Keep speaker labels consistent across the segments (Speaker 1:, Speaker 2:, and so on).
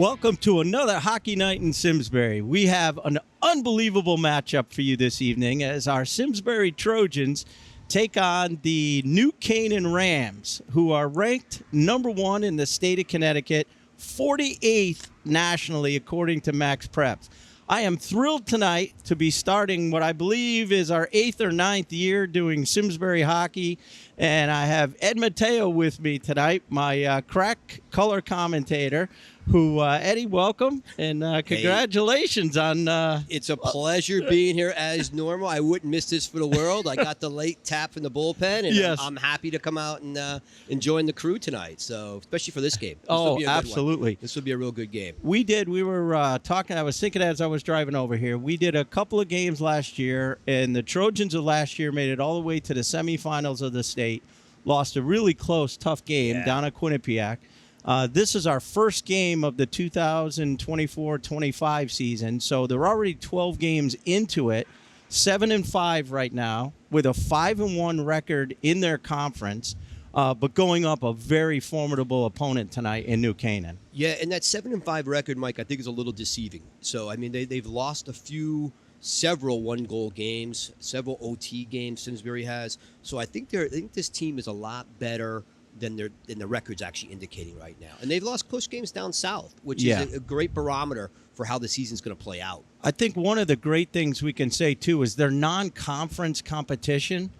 Speaker 1: Welcome to another hockey night in Simsbury. We have an unbelievable matchup for you this evening as our Simsbury Trojans take on the New Canaan Rams, who are ranked number 1 in the state of Connecticut, 48th nationally according to Max Preps. I am thrilled tonight to be starting what I believe is our 8th or 9th year doing Simsbury hockey, and I have Ed Mateo with me tonight, my crack color commentator, who, Eddie, welcome, and congratulations on...
Speaker 2: It's a pleasure being here as normal. I wouldn't miss this for the world. I got the late tap from the bullpen, and
Speaker 1: yes.
Speaker 2: I'm happy to come out and join the crew tonight, so especially for this game.
Speaker 1: Absolutely.
Speaker 2: This will be a real good game.
Speaker 1: We were talking, I was thinking as I was driving over here, we did a couple of games last year, and the Trojans of last year made it all the way to the semifinals of the state, lost a really close, tough game down at Quinnipiac. This is our first game of the 2024-25 season, so they're already 12 games into it, 7-5 right now, with a 5-1 record in their conference, but going up a very formidable opponent tonight in New Canaan.
Speaker 2: Yeah, and that 7-5 record, Mike, I think is a little deceiving. So, I mean, they've lost several one-goal games, several OT games Simsbury has. So I think this team is a lot better than the record's actually indicating right now. And they've lost close games down south, which is a great barometer for how the season's going to play out.
Speaker 1: I think one of the great things we can say, too, is their non-conference competition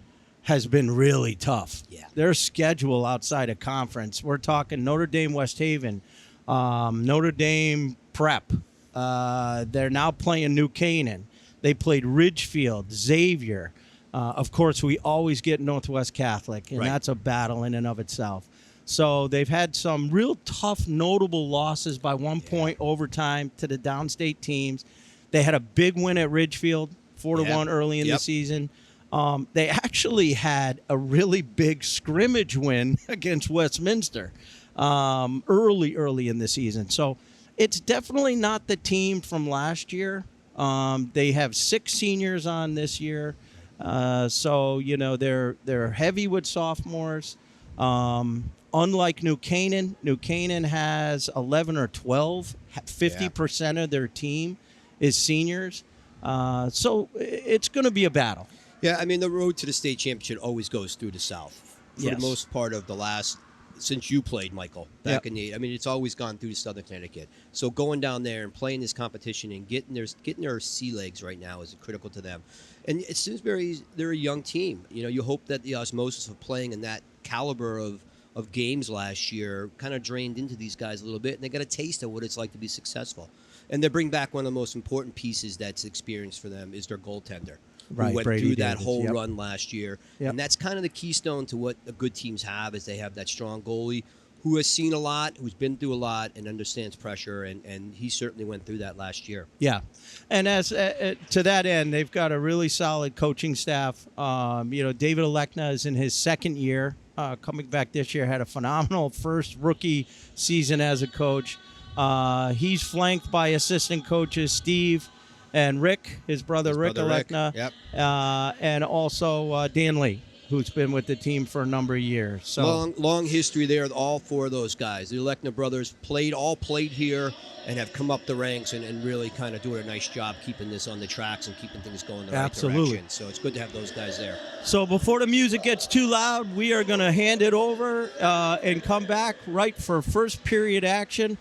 Speaker 1: has been really tough.
Speaker 2: Yeah.
Speaker 1: Their schedule outside of conference, we're talking Notre Dame, West Haven, Notre Dame Prep. They're now playing New Canaan. They played Ridgefield, Xavier. Of course, we always get Northwest Catholic, and that's a battle in and of itself. So they've had some real tough, notable losses by 1 point overtime to the downstate teams. They had a big win at Ridgefield, 4-1 early in the season. They actually had a really big scrimmage win against Westminster early in the season. So it's definitely not the team from last year. They have 6 seniors on this year. So, you know, they're heavy with sophomores. Unlike New Canaan has 11 or 12. 50% of their team is seniors. So it's going to be a battle.
Speaker 2: Yeah, I mean, the road to the state championship always goes through the South for the most part of the last, since you played, Michael, back in the, I mean, it's always gone through Southern Connecticut. So going down there and playing this competition and getting their sea legs right now is critical to them. And at Simsbury, they're a young team. You know, you hope that the osmosis of playing in that caliber of games last year kind of drained into these guys a little bit, and they got a taste of what it's like to be successful. And they bring back one of the most important pieces that's experienced for them is their goaltender. Who went
Speaker 1: Brady
Speaker 2: through that
Speaker 1: Davis,
Speaker 2: whole run last year.
Speaker 1: Yep.
Speaker 2: And that's kind of the keystone to what the good teams have is they have that strong goalie who has seen a lot, who's been through a lot, and understands pressure, and he certainly went through that last year.
Speaker 1: Yeah, and as to that end, they've got a really solid coaching staff. You know, David Alekna is in his second year, coming back this year, had a phenomenal first rookie season as a coach. He's flanked by assistant coaches Steve and Rick, his brother Rick Alekna, and also Dan Lee, who's been with the team for a number of years. So
Speaker 2: long history there. All 4 of those guys, the Alekna brothers, played here and have come up the ranks and really kind of doing a nice job keeping this on the tracks and keeping things going the right direction. So it's good to have those guys there.
Speaker 1: So before the music gets too loud, we are going to hand it over and come back right for first period action.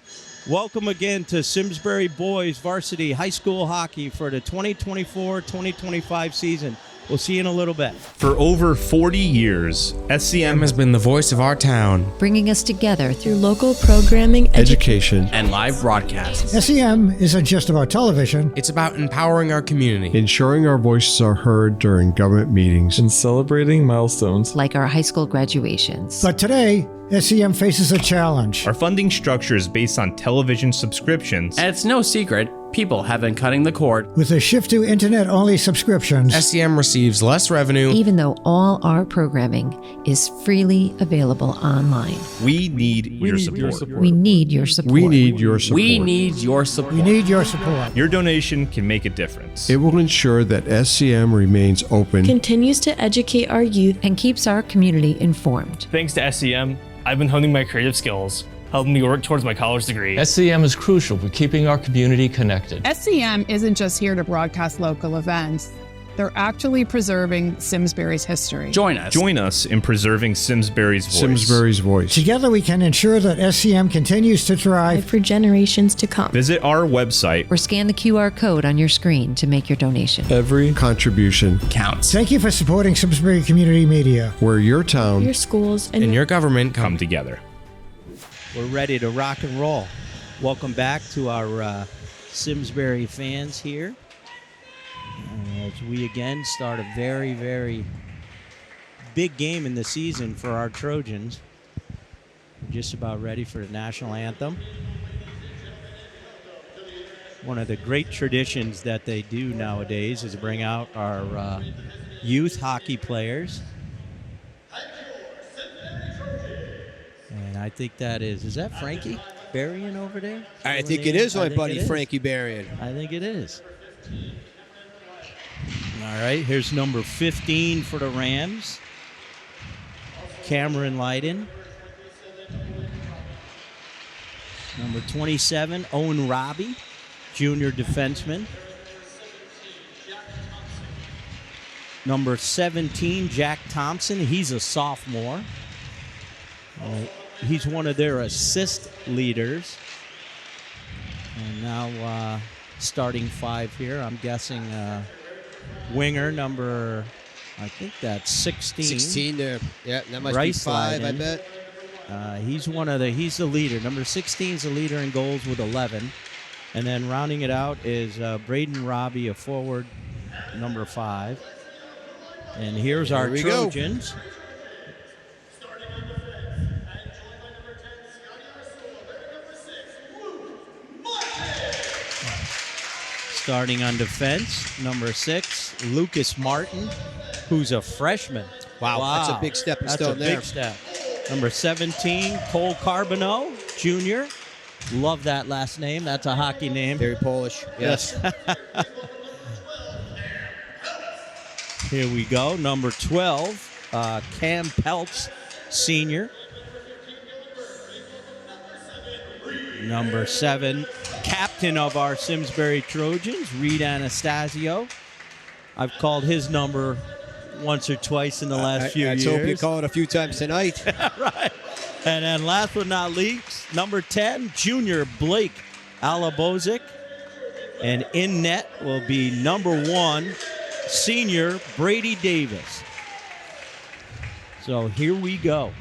Speaker 1: Welcome again to Simsbury Boys Varsity High School Hockey for the 2024-2025 season. We'll see you in a little bit.
Speaker 3: For over 40 years, SCM has been the voice of our town,
Speaker 4: bringing us together through local programming,
Speaker 3: education, and live broadcasts.
Speaker 5: SCM isn't just about television.
Speaker 3: It's about empowering our community,
Speaker 6: ensuring our voices are heard during government meetings,
Speaker 7: and celebrating milestones
Speaker 4: like our high school graduations.
Speaker 5: But today, SCM faces a challenge.
Speaker 8: Our funding structure is based on television subscriptions.
Speaker 9: And it's no secret, people have been cutting the cord.
Speaker 5: With a shift to internet-only subscriptions,
Speaker 3: SCM receives less revenue,
Speaker 4: even though all our programming is freely available online.
Speaker 8: We need your support.
Speaker 4: We need your support.
Speaker 6: We need your support.
Speaker 9: We need your support.
Speaker 5: We need your support.
Speaker 8: Your donation can make a difference.
Speaker 6: It will ensure that SCM remains open,
Speaker 10: continues to educate our youth,
Speaker 4: and keeps our community informed.
Speaker 11: Thanks to SCM, I've been honing my creative skills,
Speaker 10: helping me work towards my college degree.
Speaker 11: SCM is crucial for keeping our community connected.
Speaker 12: SCM isn't just here to broadcast local events. They're actually preserving Simsbury's history.
Speaker 9: Join us.
Speaker 8: Join us in preserving Simsbury's voice.
Speaker 6: Simsbury's voice.
Speaker 5: Together we can ensure that SCM continues to thrive
Speaker 13: for generations to come.
Speaker 8: Visit our website
Speaker 4: or scan the QR code on your screen to make your donation.
Speaker 6: Every contribution
Speaker 9: counts.
Speaker 5: Thank you for supporting Simsbury Community Media,
Speaker 6: where your town,
Speaker 13: your schools,
Speaker 3: and your government
Speaker 8: come together.
Speaker 1: We're ready to rock and roll. Welcome back to our Simsbury fans here. As we again start a very, very big game in the season for our Trojans. We're just about ready for the national anthem. One of the great traditions that they do nowadays is bring out our youth hockey players. And I think that is that Frankie Berrien over there?
Speaker 2: I think it is my buddy Frankie Berrien.
Speaker 1: I think it is. All right, here's number 15 for the Rams, Cameron Lydon. Number 27, Owen Robbie, junior defenseman. Number 17, Jack Thompson. He's a sophomore. He's one of their assist leaders. And now starting five here, I'm guessing winger number, I think that's 16.
Speaker 2: 16 there. Yeah, that must
Speaker 1: Bryce
Speaker 2: be 5,
Speaker 1: Lydon.
Speaker 2: I bet.
Speaker 1: He's the leader. Number 16 is the leader in goals with 11. And then rounding it out is Braden Robbie, a forward, number 5. And here's our Trojans. Starting on defense, number 6, Lucas Martin, who's a freshman.
Speaker 2: Wow. That's a big stepping stone there.
Speaker 1: That's a big step. Number 17, Cole Carbonneau, junior. Love that last name. That's a hockey name.
Speaker 2: Very Polish. Yes.
Speaker 1: Here we go. Number 12, Cam Peltz, senior. Number 7, captain of our Simsbury Trojans, Reed Anastasio. I've called his number once or twice in the last few years.
Speaker 2: I hope you call it a few times tonight.
Speaker 1: Right. And then last but not least, number 10, junior Blake Alabozic. And in net will be number 1, senior Brady Davis. So here we go.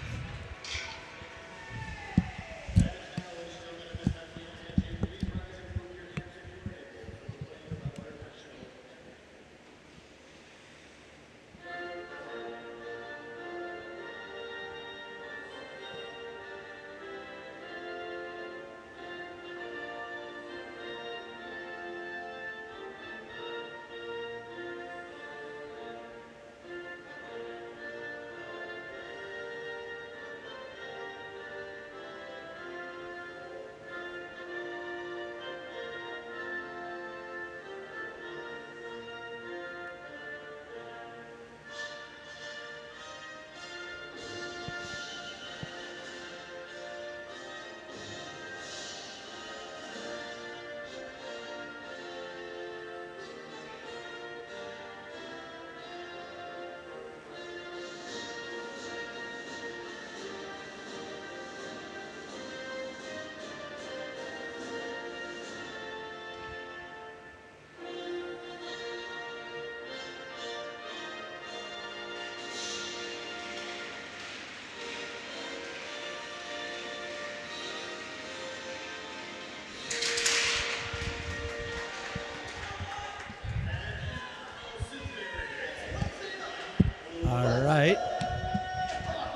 Speaker 1: All right.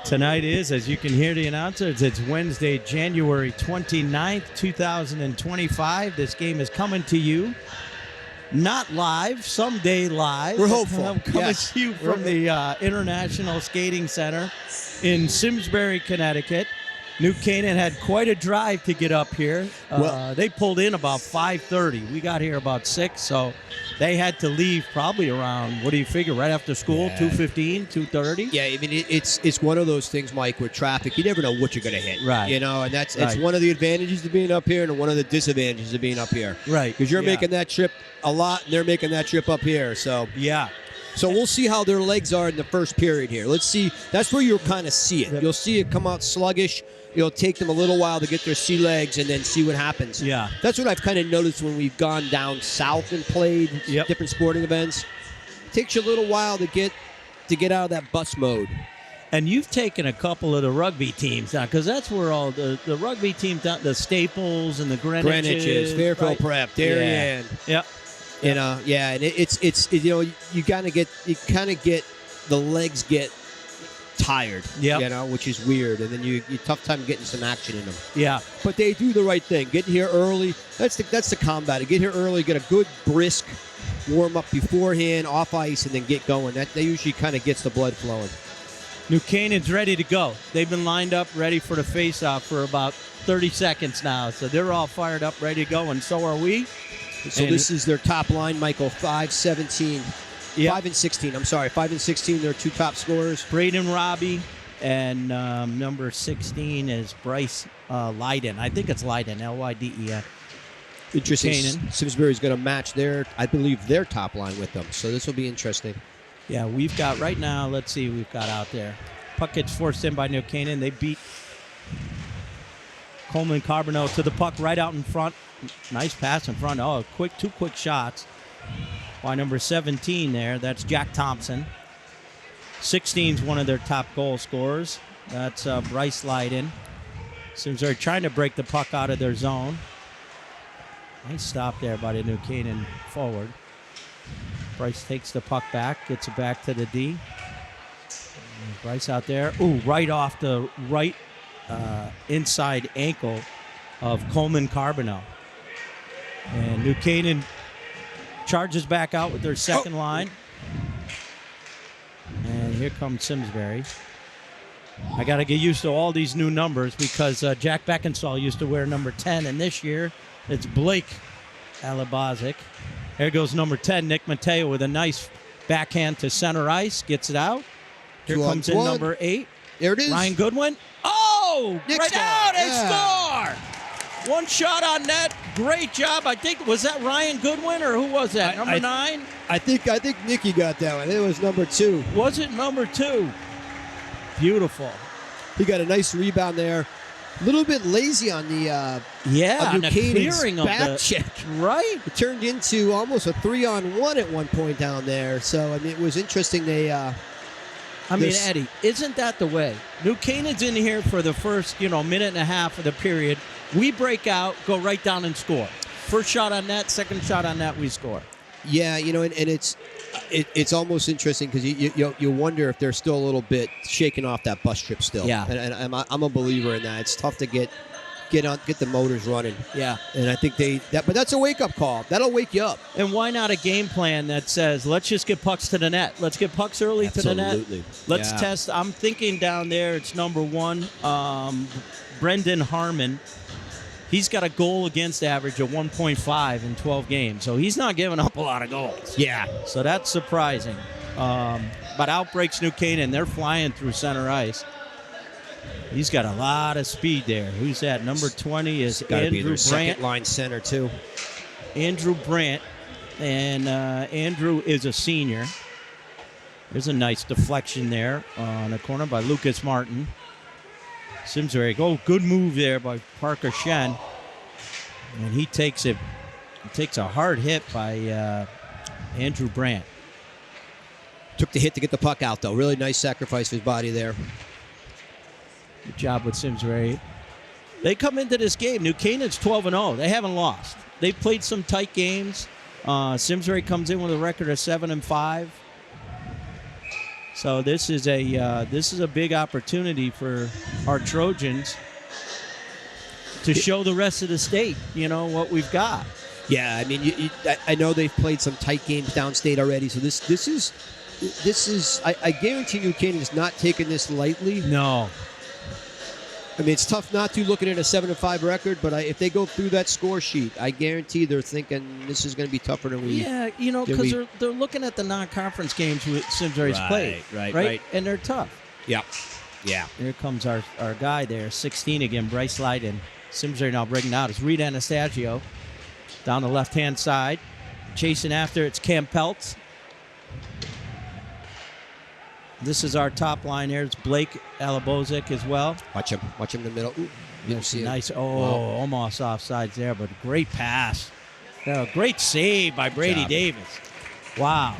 Speaker 1: Tonight is, as you can hear the announcers, it's Wednesday, January 29th, 2025. This game is coming to you, not live, someday live.
Speaker 2: We're hopeful.
Speaker 1: Coming to you from the International Skating Center in Simsbury, Connecticut. New Canaan had quite a drive to get up here. They pulled in about 5:30. We got here about 6, so they had to leave probably around, what do you figure, right after school, 2:15, 2:30?
Speaker 2: Yeah, I mean, it's one of those things, Mike, with traffic. You never know what you're going to hit.
Speaker 1: Right.
Speaker 2: You know, and it's one of the advantages of being up here and one of the disadvantages of being up here.
Speaker 1: Right.
Speaker 2: Because you're making that trip a lot, and they're making that trip up here. So
Speaker 1: yeah.
Speaker 2: So we'll see how their legs are in the first period here. Let's see. That's where you'll kind of see it. You'll see it come out sluggish. It'll take them a little while to get their sea legs and then see what happens.
Speaker 1: Yeah.
Speaker 2: That's what I've kind of noticed when we've gone down south and played different sporting events. It takes you a little while to get out of that bus mode.
Speaker 1: And you've taken a couple of the rugby teams now, because that's where all the rugby teams, the Staples and the Greenwiches,
Speaker 2: Fairfield Prep, Darien.
Speaker 1: Yeah.
Speaker 2: You know, and it's you know, you kind of get the legs get tired, you know, which is weird, and then you tough time getting some action in them.
Speaker 1: Yeah,
Speaker 2: but they do the right thing. Getting here early, that's the combat. Get here early, get a good brisk warm up beforehand, off ice, and then get going. That usually kind of gets the blood flowing.
Speaker 1: New Canaan's ready to go. They've been lined up, ready for the face-off for about 30 seconds now, so they're all fired up, ready to go, and so are we.
Speaker 2: So this is their top line, Michael, 5-17. 5 and 16. I'm sorry, 5 and 16. Their two top scorers.
Speaker 1: Braden Robbie and number 16 is Bryce Lyden. I think it's Lyden, Lyden.
Speaker 2: Interesting. Simsbury's going to match I believe, their top line with them. So this will be interesting.
Speaker 1: Yeah, we've got right now. Let's see, we've got out there. Puck gets forced in by New Canaan. They beat Coleman Carbonell to the puck right out in front. Nice pass in front. Oh, two quick shots by number 17 there. That's Jack Thompson. 16's one of their top goal scorers. That's Bryce Lyden. Seems they're trying to break the puck out of their zone. Nice stop there by the New Canaan forward. Bryce takes the puck back, gets it back to the D. And Bryce out there. Ooh, right off the right inside ankle of Coleman Carbonell. And New Canaan charges back out with their second line. And here comes Simsbury. I got to get used to all these new numbers because Jack Beckinsale used to wear number 10, and this year it's Blake Alabazic. There goes number 10, Nick Mateo, with a nice backhand to center ice. Gets it out. Here comes in number 8.
Speaker 2: There it is.
Speaker 1: Ryan Goodwin. Oh!
Speaker 2: Nick
Speaker 1: right
Speaker 2: score.
Speaker 1: out! They score! One shot on net. Great job. I think, was that Ryan Goodwin or who was that? Number 9?
Speaker 2: I think Nicky got that one. It was number 2.
Speaker 1: Was it number 2? Beautiful.
Speaker 2: He got a nice rebound there. A little bit lazy on the
Speaker 1: on the clearing of
Speaker 2: back
Speaker 1: the
Speaker 2: check.
Speaker 1: Right.
Speaker 2: It turned into almost a 3-on-1 at one point down there. So I mean, it was interesting. They.
Speaker 1: Eddie, isn't that the way? New Canaan's in here for the first, minute and a half of the period. We break out, go right down and score. First shot on net, second shot on net, we score.
Speaker 2: Yeah, and it's almost interesting because you wonder if they're still a little bit shaking off that bus trip still.
Speaker 1: Yeah,
Speaker 2: and I'm a believer in that. It's tough to get the motors running.
Speaker 1: Yeah,
Speaker 2: and I think but that's a wake up call. That'll wake you up.
Speaker 1: And why not a game plan that says let's just get pucks to the net. Let's get pucks early to the net. Let's test. I'm thinking down there. It's number 1, Brendan Harmon. He's got a goal against average of 1.5 in 12 games, so he's not giving up a lot of goals.
Speaker 2: Yeah.
Speaker 1: So that's surprising. But out breaks New Canaan. They're flying through center ice. He's got a lot of speed there. Who's that? Number 20 is Andrew Brandt.
Speaker 2: Second line center, too.
Speaker 1: Andrew Brandt. And Andrew is a senior. There's a nice deflection there on the corner by Lucas Martin. Simsbury, good move there by Parker Shen. And he takes it. He takes a hard hit by Andrew Brandt.
Speaker 2: Took the hit to get the puck out, though. Really nice sacrifice of his body there.
Speaker 1: Good job with Simsbury. They come into this game. New Canaan's 12-0. They haven't lost. They've played some tight games. Simsbury comes in with a record of 7-5. So this is a big opportunity for our Trojans to show the rest of the state, what we've got.
Speaker 2: Yeah, I mean, I know they've played some tight games downstate already. So this is I guarantee New Canaan is not taking this lightly.
Speaker 1: No.
Speaker 2: I mean, it's tough not to looking at a 7-5 record, but if they go through that score sheet, I guarantee they're thinking this is going to be tougher than we.
Speaker 1: Yeah, because they're looking at the non-conference games with Simsbury's played,
Speaker 2: right,
Speaker 1: and they're tough.
Speaker 2: Yeah.
Speaker 1: Here comes our guy there, 16 again, Bryce Leiden. Simsbury now breaking out. It's Reed Anastasio down the left-hand side. Chasing after, it's Cam Peltz. This is our top line here. It's Blake Alabozic as well.
Speaker 2: Watch him in the middle. Ooh,
Speaker 1: nice. Almost offsides there, but great pass. Great save by Brady Davis. Wow.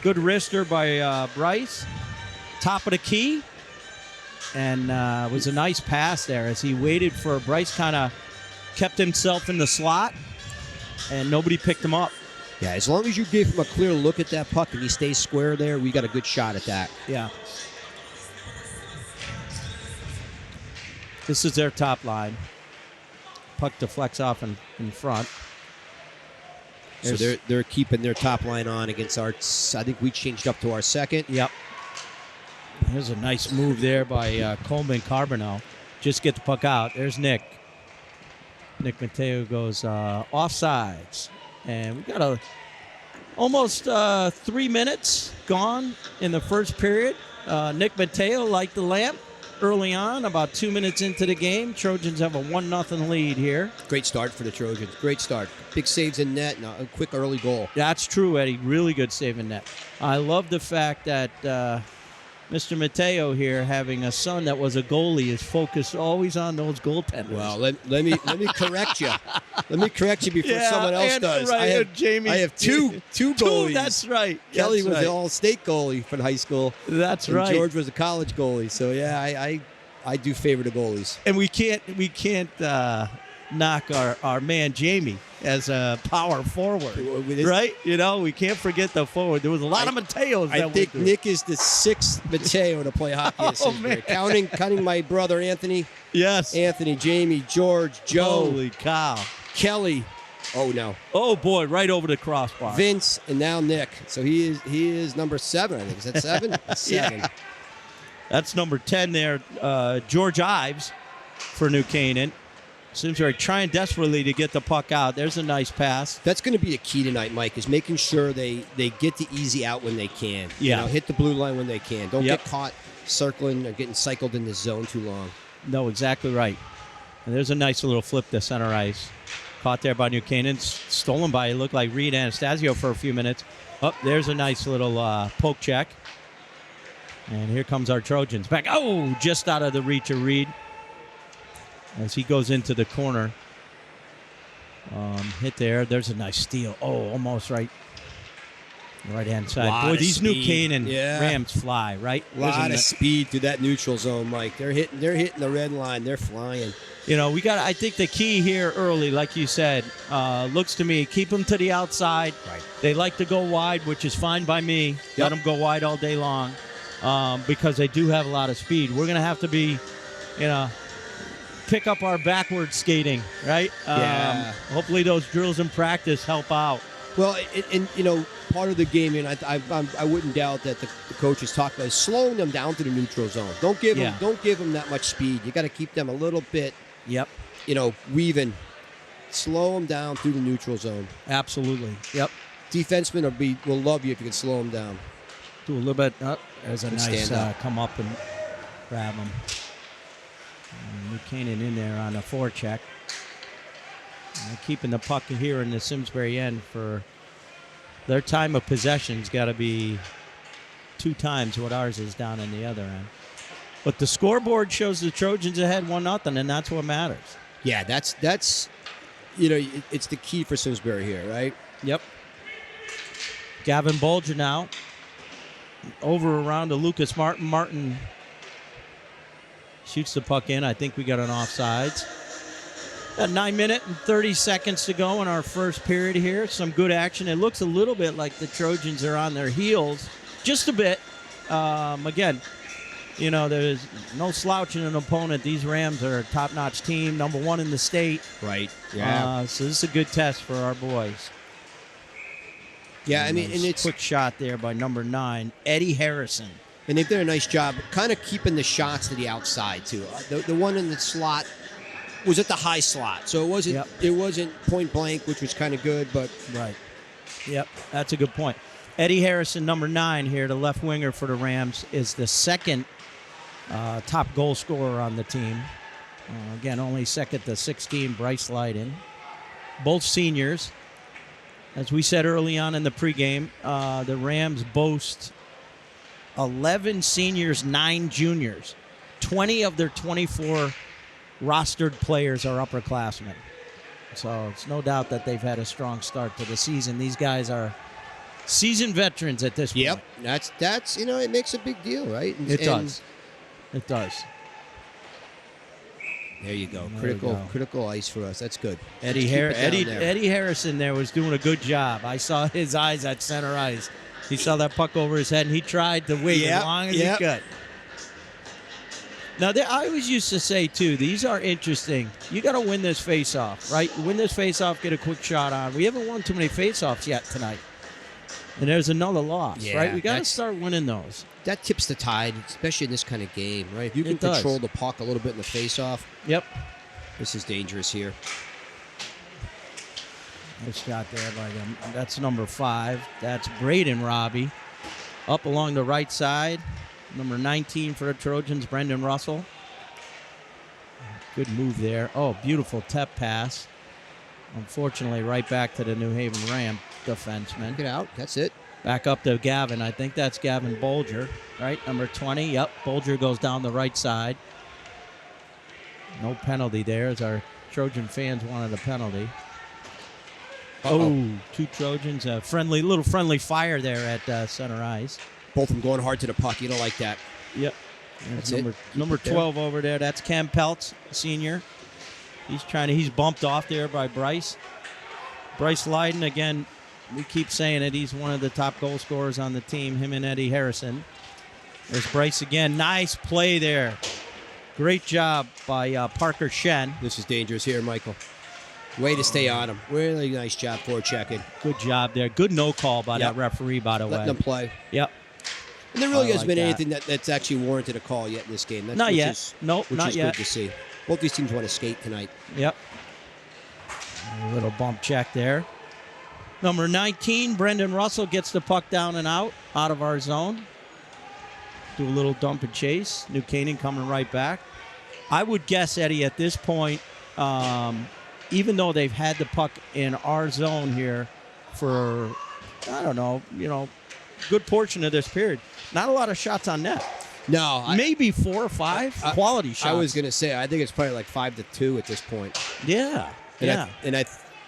Speaker 1: Good wrister by Bryce. Top of the key. And it was a nice pass there as he waited for Bryce, kind of kept himself in the slot, and nobody picked him up.
Speaker 2: Yeah, as long as you give him a clear look at that puck and he stays square there, we got a good shot at that.
Speaker 1: Yeah. This is their top line. Puck deflects off in front.
Speaker 2: So they're keeping their top line on against our. I think we changed up to our second.
Speaker 1: Yep. There's a nice move there by Coleman Carbonell. Just get the puck out. There's Nick. Nick Mateo goes offsides. And we got almost 3 minutes gone in the first period. Nick Mateo light the lamp early on, about 2 minutes into the game. Trojans have a 1-0 lead here.
Speaker 2: Great start for the Trojans. Great start. Big saves in net and a quick early goal.
Speaker 1: That's true, Eddie. Really good save in net. I love the fact that Mr. Mateo here, having a son that was a goalie, is focused always on those goaltenders.
Speaker 2: Well, let me correct you. Let me correct you before someone else does.
Speaker 1: Right,
Speaker 2: I have two goalies.
Speaker 1: That's right.
Speaker 2: Kelly was the all-state goalie from high school.
Speaker 1: That's
Speaker 2: and
Speaker 1: right.
Speaker 2: George was a college goalie. So yeah, I do favor the goalies.
Speaker 1: And we can't knock our man Jamie as a power forward, right? We can't forget the forward. There was a lot of Mateos.
Speaker 2: I think Nick is the sixth Mateo to play hockey at Simsbury. Counting my brother Anthony.
Speaker 1: Yes.
Speaker 2: Anthony, Jamie, George, Joe.
Speaker 1: Holy cow.
Speaker 2: Kelly. Oh no.
Speaker 1: Oh boy, right over the crossbar.
Speaker 2: Vince and now Nick. So he is number 7, I think. Is that 7? 7.
Speaker 1: Yeah. That's number 10 there. George Ives for New Canaan. Simsbury trying desperately to get the puck out. There's a nice pass.
Speaker 2: That's going to be a key tonight, Mike, is making sure they get the easy out when they can.
Speaker 1: Yeah.
Speaker 2: Hit the blue line when they can. Don't get caught circling or getting cycled in the zone too long.
Speaker 1: No, exactly right. And there's a nice little flip to center ice. Caught there by New Canaan. Stolen by, it looked like Reed Anastasio for a few minutes. Oh, there's a nice little poke check. And here comes our Trojans back. Oh, just out of the reach of Reed. As he goes into the corner. Hit there. There's a nice steal. Oh, almost right-hand side. Boy, these New Canaan Rams fly, right?
Speaker 2: A lot of speed through that neutral zone, Mike. They're hitting the red line. They're flying.
Speaker 1: I think the key here early, like you said, looks to me, keep them to the outside.
Speaker 2: Right.
Speaker 1: They like to go wide, which is fine by me.
Speaker 2: Yep.
Speaker 1: Let them go wide all day long because they do have a lot of speed. We're going to have to be, pick up our backward skating, right?
Speaker 2: Yeah.
Speaker 1: Hopefully those drills in practice help out.
Speaker 2: Well, and part of the game, and I wouldn't doubt that the coaches talk about is slowing them down to the neutral zone. Don't give them that much speed. You got to keep them a little bit.
Speaker 1: Yep.
Speaker 2: Weaving. Slow them down through the neutral zone.
Speaker 1: Absolutely. Yep.
Speaker 2: Defensemen will love you if you can slow them down.
Speaker 1: Do a little bit. There's a nice come up and grab them. New Canaan in there on a forecheck. Keeping the puck here in the Simsbury end for their time of possession's got to be 2 times what ours is down in the other end. But the scoreboard shows the Trojans ahead 1-0, and that's what matters.
Speaker 2: Yeah, that's it's the key for Simsbury here, right?
Speaker 1: Yep. Gavin Bolger now over around to Lucas Martin. Martin shoots the puck in. I think we got an offsides. Got 9 minutes and 30 seconds to go in our first period here. Some good action. It looks a little bit like the Trojans are on their heels. Just a bit. Again, there's no slouch in an opponent. These Rams are a top-notch team, number 1 in the state.
Speaker 2: Right. Yeah.
Speaker 1: So this is a good test for our boys.
Speaker 2: Yeah, and it's
Speaker 1: quick shot there by number 9, Eddie Harrison.
Speaker 2: And they've done a nice job kind of keeping the shots to the outside, too. The one in the slot was at the high slot, so it wasn't point blank, which was kind of good, but...
Speaker 1: Right. Yep, that's a good point. Eddie Harrison, number 9 here, the left winger for the Rams, is the second top goal scorer on the team. Again, only second to 16, Bryce Lydon. Both seniors. As we said early on in the pregame, the Rams boast 11 seniors, 9 juniors. 20 of their 24 rostered players are upperclassmen. So it's no doubt that they've had a strong start to the season. These guys are seasoned veterans at this point.
Speaker 2: Yep, that's it makes a big deal, right?
Speaker 1: It does. It does.
Speaker 2: There you go.
Speaker 1: There
Speaker 2: Critical ice for us. That's good.
Speaker 1: Eddie Harrison there was doing a good job. I saw his eyes at center ice. He saw that puck over his head, and he tried to wait as long as he could. Now, I always used to say, too, these are interesting. You got to win this face-off, right? Win this face-off, get a quick shot on. We haven't won too many face-offs yet tonight. And there's another loss, right? We got to start winning those.
Speaker 2: That tips the tide, especially in this kind of game, right? If you can control the puck a little bit in the face-off.
Speaker 1: Yep.
Speaker 2: This is dangerous here.
Speaker 1: Nice shot there by them. That's number 5. That's Braden Robbie. Up along the right side. Number 19 for the Trojans, Brendan Russell. Good move there. Oh, beautiful tap pass. Unfortunately, right back to the New Haven Ram defenseman.
Speaker 2: Get out. That's it.
Speaker 1: Back up to Gavin. I think that's Gavin Bolger, right? Number 20. Yep, Bolger goes down the right side. No penalty there, as our Trojan fans wanted a penalty. Oh, 2 Trojans. A little friendly fire there at center ice.
Speaker 2: Both of them going hard to the puck. You don't like that.
Speaker 1: Yep.
Speaker 2: That's
Speaker 1: number 12 over there. That's Cam Peltz, senior. He's bumped off there by Bryce. Bryce Lydon, again, we keep saying it. He's one of the top goal scorers on the team, him and Eddie Harrison. There's Bryce again. Nice play there. Great job by Parker Shen.
Speaker 2: This is dangerous here, Michael. Way to stay on him. Really nice job for checking.
Speaker 1: Good job there. Good no call by that referee, by the way.
Speaker 2: Letting them play.
Speaker 1: Yep.
Speaker 2: And there really hasn't been anything that's actually warranted a call yet in this game.
Speaker 1: Not yet. Which is
Speaker 2: good to see. Both these teams want to skate tonight.
Speaker 1: Yep. A little bump check there. Number 19, Brendan Russell gets the puck down and out of our zone. Do a little dump and chase. New Canaan coming right back. I would guess, Eddie, at this point, even though they've had the puck in our zone here for, I don't know, good portion of this period, not a lot of shots on net.
Speaker 2: No.
Speaker 1: Maybe 4 or 5 quality shots.
Speaker 2: I was going to say, I think it's probably like 5-2 at this point.
Speaker 1: Yeah.
Speaker 2: And I'm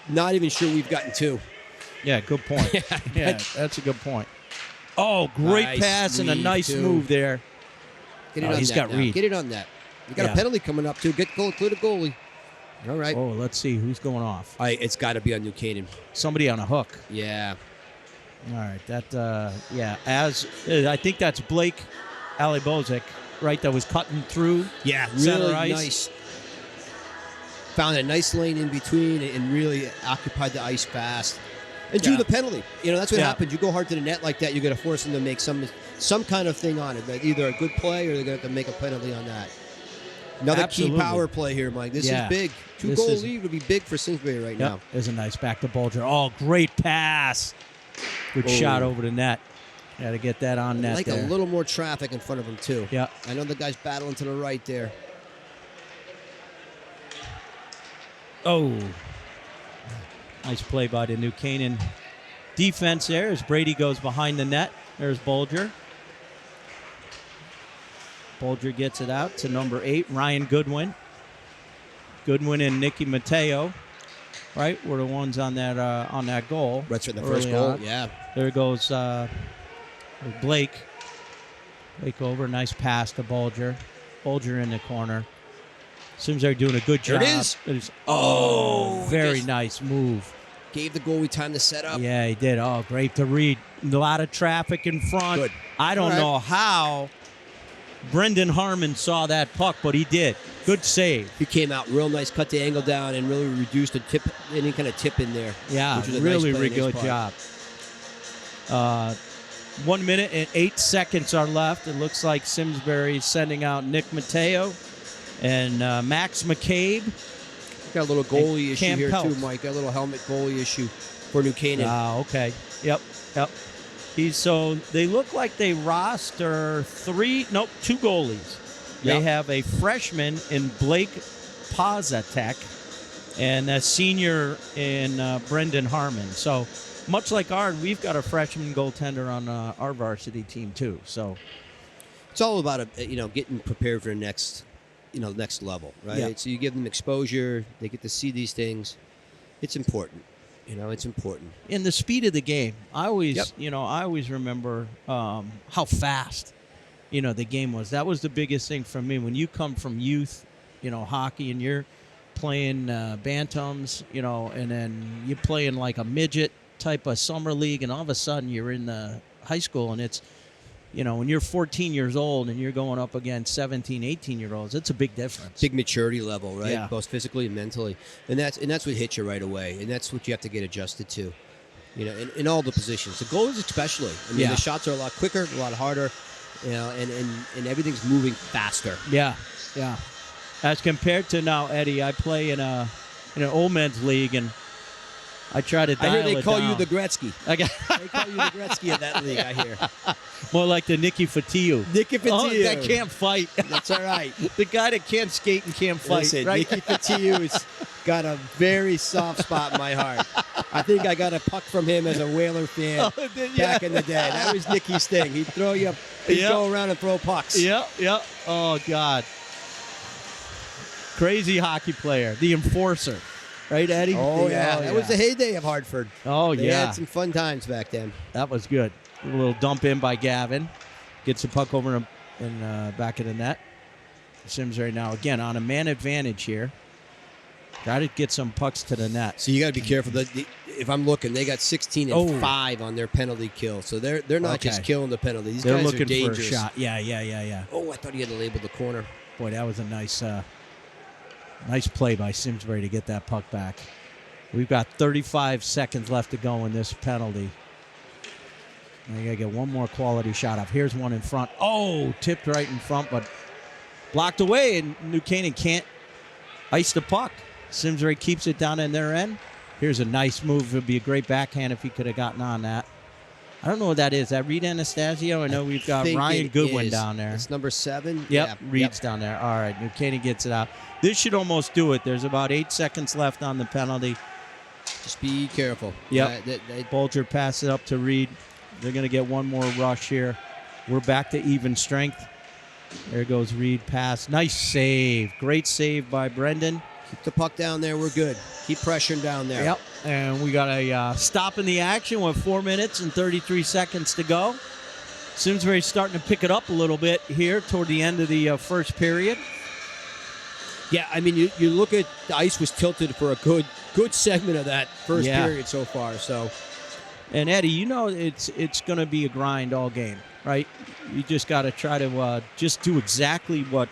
Speaker 2: not even sure we've gotten 2.
Speaker 1: Yeah, good point. Yeah, that's a good point. Oh, great pass and a nice move there.
Speaker 2: Get it on
Speaker 1: he's
Speaker 2: that
Speaker 1: got
Speaker 2: now.
Speaker 1: Reed.
Speaker 2: Get it on that. We got a penalty coming up, too. Get goal to the goalie. All right.
Speaker 1: Oh, let's see who's going off.
Speaker 2: It's got to be on New Canaan.
Speaker 1: Somebody on a hook.
Speaker 2: Yeah.
Speaker 1: All right. I think that's Blake Alibozic, right, that was cutting through.
Speaker 2: Yeah,
Speaker 1: center
Speaker 2: really
Speaker 1: ice.
Speaker 2: Nice. Found a nice lane in between and really occupied the ice fast. And drew the penalty. That's what happens. You go hard to the net like that, you're going to force them to make some kind of thing on it. Either a good play or they're going to have to make a penalty on that. Another key power play here, Mike. This is big. 2-goal lead would be big for Simsbury right now.
Speaker 1: There's a nice back to Bolger. Oh, great pass. Good shot over the net. Got to get that on net.
Speaker 2: Like
Speaker 1: there.
Speaker 2: A little more traffic in front of him, too.
Speaker 1: Yeah.
Speaker 2: I know the guy's battling to the right there.
Speaker 1: Oh. Nice play by the New Canaan defense there as Brady goes behind the net. There's Bolger. Bolger gets it out to number 8, Ryan Goodwin. Goodwin and Nicky Mateo, right, were the ones on that goal.
Speaker 2: Right for the first goal,
Speaker 1: yeah. There goes Blake. Blake over, nice pass to Bolger. Bolger in the corner. Seems they're doing a good job.
Speaker 2: There it is.
Speaker 1: Very nice move.
Speaker 2: Gave the goalie time to set up.
Speaker 1: Yeah, he did. Oh, great to read. A lot of traffic in front.
Speaker 2: Good.
Speaker 1: I don't know how Brendan Harmon saw that puck, but he did. Good save.
Speaker 2: He came out real nice, cut the angle down, and really reduced the tip, any kind of tip in there.
Speaker 1: Yeah,
Speaker 2: which was a
Speaker 1: really
Speaker 2: nice play
Speaker 1: good job. 1 minute and 8 seconds are left. It looks like Simsbury is sending out Nick Mateo and Max McCabe.
Speaker 2: Got a little goalie issue
Speaker 1: Cam
Speaker 2: here
Speaker 1: Pelt.
Speaker 2: too, Mike. Got a little helmet goalie issue for New Canaan.
Speaker 1: Okay. Yep. So they look like they roster two goalies. They
Speaker 2: Yep.
Speaker 1: have a freshman in Blake Pazatek and a senior in Brendan Harmon. So much like ours, we've got a freshman goaltender on our varsity team too. So
Speaker 2: it's all about getting prepared for the next level, right?
Speaker 1: Yeah.
Speaker 2: So you give them exposure, they get to see these things. It's important. It's important.
Speaker 1: in the speed of the game, I always,
Speaker 2: Yep.
Speaker 1: I always remember how fast, the game was. That was the biggest thing for me. When you come from youth, hockey, and you're playing bantams, and then you play in like a midget type of summer league, and all of a sudden you're in the high school, and it's, when you're 14 years old and you're going up against 17, 18-year-olds, it's a big difference.
Speaker 2: Big maturity level, right?
Speaker 1: Yeah.
Speaker 2: Both physically and mentally. And that's what hits you right away. And that's what you have to get adjusted to. In all the positions. The goalies especially. I mean,
Speaker 1: Yeah.
Speaker 2: the shots are a lot quicker, a lot harder, and everything's moving faster.
Speaker 1: Yeah. As compared to now, Eddie, I play in an old men's league, and I try to dial
Speaker 2: I hear they
Speaker 1: it
Speaker 2: call
Speaker 1: down.
Speaker 2: you the Gretzky.
Speaker 1: They
Speaker 2: They call you the Gretzky of that league, I hear.
Speaker 1: More like the Nicky Fatiu.
Speaker 2: Nicky Fatiu.
Speaker 1: Oh, that can't fight.
Speaker 2: That's all right.
Speaker 1: The guy that can't skate and can't fight.
Speaker 2: Listen,
Speaker 1: right?
Speaker 2: Nicky Fatiu's got a very soft spot in my heart. I think I got a puck from him as a Whaler fan back in the day. That was Nicky's thing. He'd throw you, he'd go around and throw pucks.
Speaker 1: Yep. Oh, God. Crazy hockey player. The enforcer. Right, Eddie?
Speaker 2: Oh, yeah. That was the heyday of Hartford.
Speaker 1: Oh,
Speaker 2: They
Speaker 1: yeah.
Speaker 2: had some fun times back then.
Speaker 1: That was good. A little dump in by Gavin. Gets the puck over and back of the net. Simsbury now, again, on a man advantage here. Got to get some pucks to the net.
Speaker 2: So you got to be careful. If I'm looking, they got 16 and 5 on their penalty kill. So they're not just killing the penalty. These
Speaker 1: They're
Speaker 2: guys
Speaker 1: looking
Speaker 2: are dangerous.
Speaker 1: for a shot. Yeah.
Speaker 2: Oh, I thought he had to label the corner.
Speaker 1: Boy, that was a nice play by Simsbury to get that puck back. We've got 35 seconds left to go in this penalty. I got to get one more quality shot off. Here's one in front. Oh, tipped right in front, but blocked away, and New Canaan can't ice the puck. Simsbury keeps it down in their end. Here's a nice move. It would be a great backhand if he could have gotten on that. I don't know what that is. That Reed Anastasio? I know we've got Ryan Goodwin down there.
Speaker 2: It's number 7.
Speaker 1: Yep,
Speaker 2: Yeah,
Speaker 1: Reed's down there. All right, New Canaan gets it out. This should almost do it. There's about 8 seconds left on the penalty.
Speaker 2: Just be careful.
Speaker 1: Yep. Bulger passes it up to Reed. They're going to get one more rush here. We're back to even strength. There goes Reed pass. Nice save. Great save by Brendan.
Speaker 2: Keep the puck down there. We're good. Keep pressuring down there.
Speaker 1: Yep. And we got a stop in the action with 4 minutes and 33 seconds to go. Simsbury's starting to pick it up a little bit here toward the end of the first period.
Speaker 2: Yeah, I mean, you look at the ice was tilted for a good segment of that first period so far. So,
Speaker 1: and Eddie, it's going to be a grind all game, right? You just got to try to just do exactly what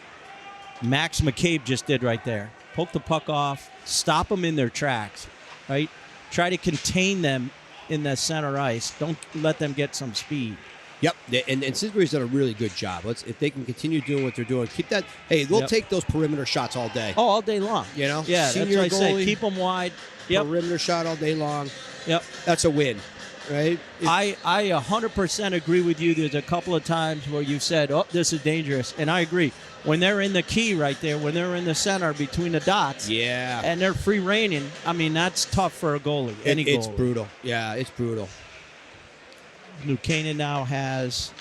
Speaker 1: Max McCabe just did right there. Poke the puck off, stop them in their tracks, right? Try to contain them in the center ice. Don't let them get some speed.
Speaker 2: Yep, and Simsbury's done a really good job. If they can continue doing what they're doing, keep that. Hey, they'll take those perimeter shots all day.
Speaker 1: Oh, all day long.
Speaker 2: Yeah,
Speaker 1: Senior that's what I say. Keep them wide. Yep.
Speaker 2: Perimeter shot all day long.
Speaker 1: Yep,
Speaker 2: that's a win, right?
Speaker 1: I 100% agree with you. There's a couple of times where you said, "Oh, this is dangerous," and I agree. When they're in the key right there, when they're in the center between the dots, and they're free reigning, I mean that's tough for a goalie.
Speaker 2: It's brutal. Yeah, it's brutal.
Speaker 1: New Canaan now has,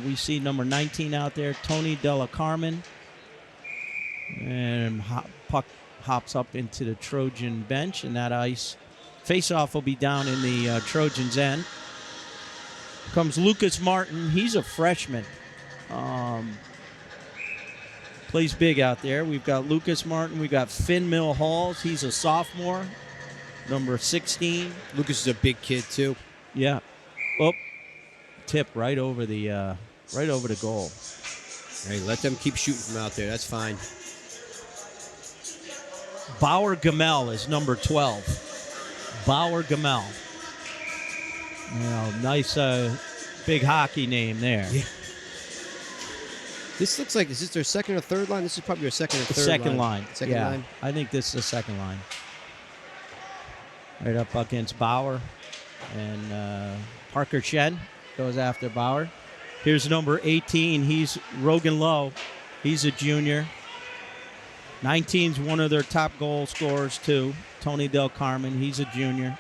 Speaker 1: we see number 19 out there, Tony Della Carmen. And puck hops up into the Trojan bench, and that ice face-off will be down in the Trojans' end. Comes Lucas Martin. He's a freshman. Plays big out there. We've got Lucas Martin. We've got Finn Mill Halls. He's a sophomore, number 16.
Speaker 2: Lucas is a big kid, too.
Speaker 1: Yeah. Oh, tip right over the goal.
Speaker 2: Hey, let them keep shooting from out there. That's fine.
Speaker 1: Bauer Gamel is number 12. Bauer Gamel. Nice big hockey name there.
Speaker 2: Yeah. This looks like, is this their second or third line? This is probably their second or third
Speaker 1: Second line.
Speaker 2: Second
Speaker 1: yeah,
Speaker 2: line?
Speaker 1: I think this is the second line. Right up against Bauer. And Parker Shen goes after Bauer. Here's number 18. He's Rogan Lowe. He's a junior. 19's one of their top goal scorers, too. Tony Del Carmen. He's a junior.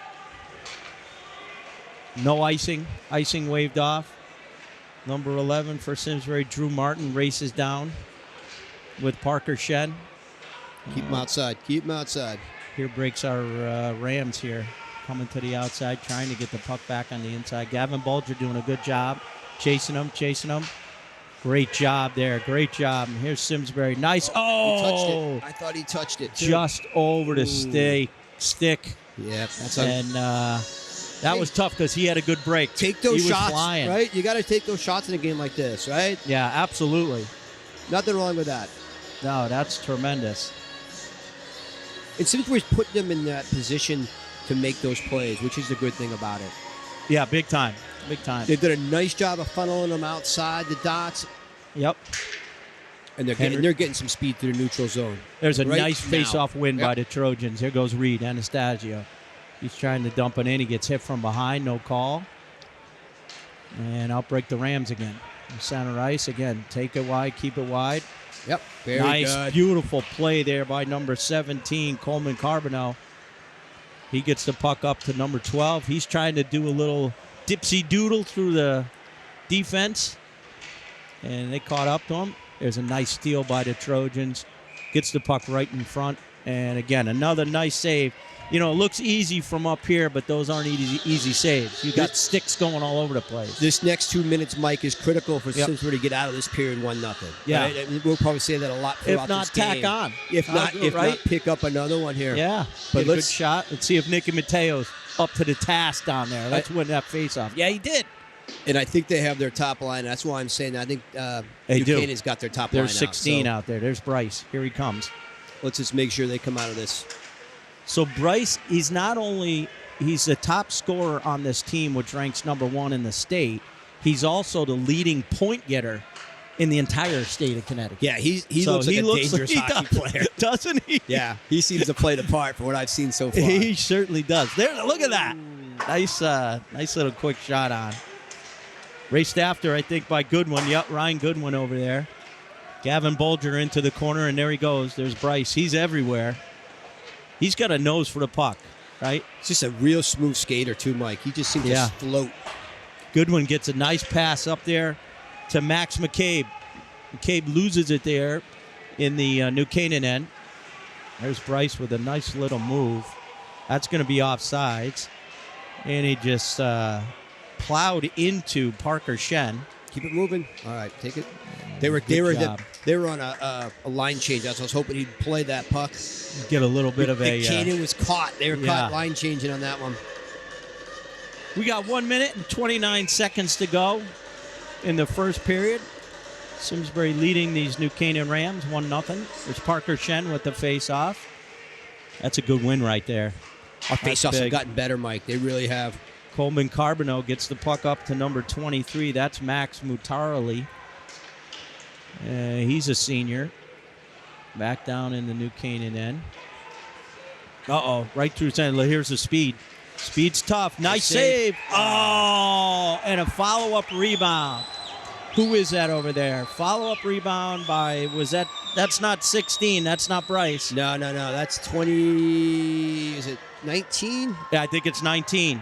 Speaker 1: No icing. Icing waved off. Number 11 for Simsbury, Drew Martin, races down with Parker Shen.
Speaker 2: Keep him outside. Keep him outside.
Speaker 1: Here breaks our Rams here. Coming to the outside, trying to get the puck back on the inside. Gavin Bulger doing a good job. Chasing him. Great job there. Great job. And here's Simsbury. Nice. Oh!
Speaker 2: He touched it. I thought he touched it, too.
Speaker 1: Just over the stick.
Speaker 2: Yeah. That's
Speaker 1: that was tough because he had a good break.
Speaker 2: Take those
Speaker 1: he
Speaker 2: shots,
Speaker 1: was flying.
Speaker 2: right? You got to take those shots in a game like this, right?
Speaker 1: Yeah, absolutely.
Speaker 2: Nothing wrong with that.
Speaker 1: No, that's tremendous.
Speaker 2: And Simsbury's putting them in that position to make those plays, which is the good thing about it.
Speaker 1: Yeah, big time. Big time.
Speaker 2: They did a nice job of funneling them outside the dots.
Speaker 1: Yep.
Speaker 2: And they're getting some speed through the neutral zone.
Speaker 1: There's a
Speaker 2: right
Speaker 1: nice
Speaker 2: now.
Speaker 1: face-off win by the Trojans. Here goes Reed, Anastasio. He's trying to dump it in. He gets hit from behind, no call. And outbreak the Rams again. Center ice again. Take it wide, keep it wide.
Speaker 2: Yep. Very
Speaker 1: nice,
Speaker 2: good.
Speaker 1: beautiful play there by number 17, Coleman Carbonell. He gets the puck up to number 12. He's trying to do a little dipsy-doodle through the defense. And they caught up to him. There's a nice steal by the Trojans. Gets the puck right in front. And again, another nice save. You know, it looks easy from up here, but those aren't easy saves. You got sticks going all over the place.
Speaker 2: This next 2 minutes, Mike, is critical for Simsbury to get out of this period 1-0.
Speaker 1: Yeah.
Speaker 2: Right? We'll probably say that a lot throughout
Speaker 1: If not,
Speaker 2: this game.
Speaker 1: tack on.
Speaker 2: If not, pick up another one here.
Speaker 1: Yeah.
Speaker 2: But
Speaker 1: Get a good shot. Let's see if Nicky Mateo's up to the task down there. Let's win that faceoff. Yeah, he did.
Speaker 2: And I think they have their top line. That's why I'm saying I think
Speaker 1: They do.
Speaker 2: Buchanan's got their top line
Speaker 1: There's 16
Speaker 2: out.
Speaker 1: out there. There's Bryce. Here he comes.
Speaker 2: Let's just make sure they come out of this.
Speaker 1: So Bryce, he's the top scorer on this team, which ranks number 1 in the state. He's also the leading point getter in the entire state of Connecticut.
Speaker 2: Yeah, he looks like a dangerous hockey player.
Speaker 1: Doesn't he?
Speaker 2: Yeah, he seems to play the part for what I've seen so far.
Speaker 1: He certainly does. There, look at that. Nice little quick shot on. Raced after, I think, by Goodwin. Yep, Ryan Goodwin over there. Gavin Bulger into the corner, and there he goes. There's Bryce. He's everywhere. He's got a nose for the puck, right?
Speaker 2: He's just a real smooth skater, too, Mike. He just seems to float.
Speaker 1: Goodwin gets a nice pass up there to Max McCabe. McCabe loses it there in the New Canaan end. There's Bryce with a nice little move. That's going to be offsides. And he just plowed into Parker Shen.
Speaker 2: Keep it moving. All right, take it. They were on a line change. I was hoping he'd play that puck.
Speaker 1: Get a little bit of a.
Speaker 2: Buchanan was caught. They were caught line changing on that one.
Speaker 1: We got 1 minute and 29 seconds to go in the first period. Simsbury leading these New Canaan Rams 1-0. There's Parker Shen with the face-off. That's a good win right there.
Speaker 2: Our face-offs have gotten better, Mike. They really have.
Speaker 1: Coleman Carbonell gets the puck up to number 23. That's Max Mutarali. He's a senior. Back down in the New Canaan end. Uh-oh, right through center. Here's the speed. Speed's tough. Nice save. Oh, and a follow-up rebound. Who is that over there? Follow-up rebound by, that's not 16. That's not Bryce.
Speaker 2: No. That's 20, is it 19?
Speaker 1: Yeah, I think it's 19.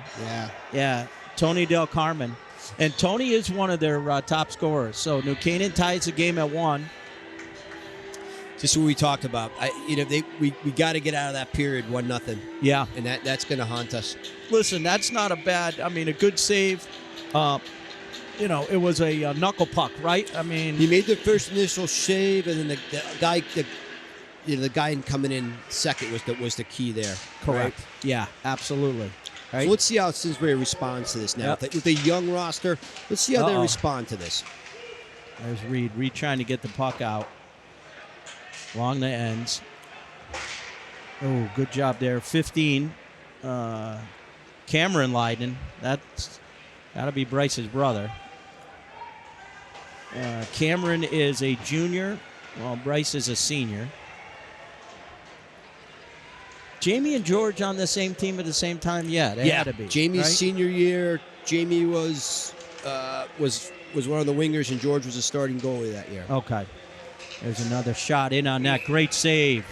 Speaker 2: Yeah.
Speaker 1: Tony Del Carmen. And Tony is one of their top scorers. So New Canaan ties the game at 1.
Speaker 2: Just what we talked about. We got to get out of that period 1-0.
Speaker 1: Yeah.
Speaker 2: And that's going to haunt us.
Speaker 1: Listen, that's not a good save. It was a knuckle puck, right? I mean,
Speaker 2: he made the first initial shave, and then the guy coming in second was the key there.
Speaker 1: Correct.
Speaker 2: Right?
Speaker 1: Yeah, absolutely. Right?
Speaker 2: So let's see how Simsbury responds to this now.
Speaker 1: Yep.
Speaker 2: With a young roster, let's see how they respond to this.
Speaker 1: There's Reed. Reed trying to get the puck out along the ends. Oh, good job there. 15. Cameron Leiden. That's got to be Bryce's brother. Cameron is a junior. Well, Bryce is a senior. Jamie and George on the same team at the same time? Yeah, they had to be.
Speaker 2: Jamie's
Speaker 1: right?
Speaker 2: senior year, Jamie was one of the wingers, and George was a starting goalie that year.
Speaker 1: Okay. There's another shot in on that. Great save.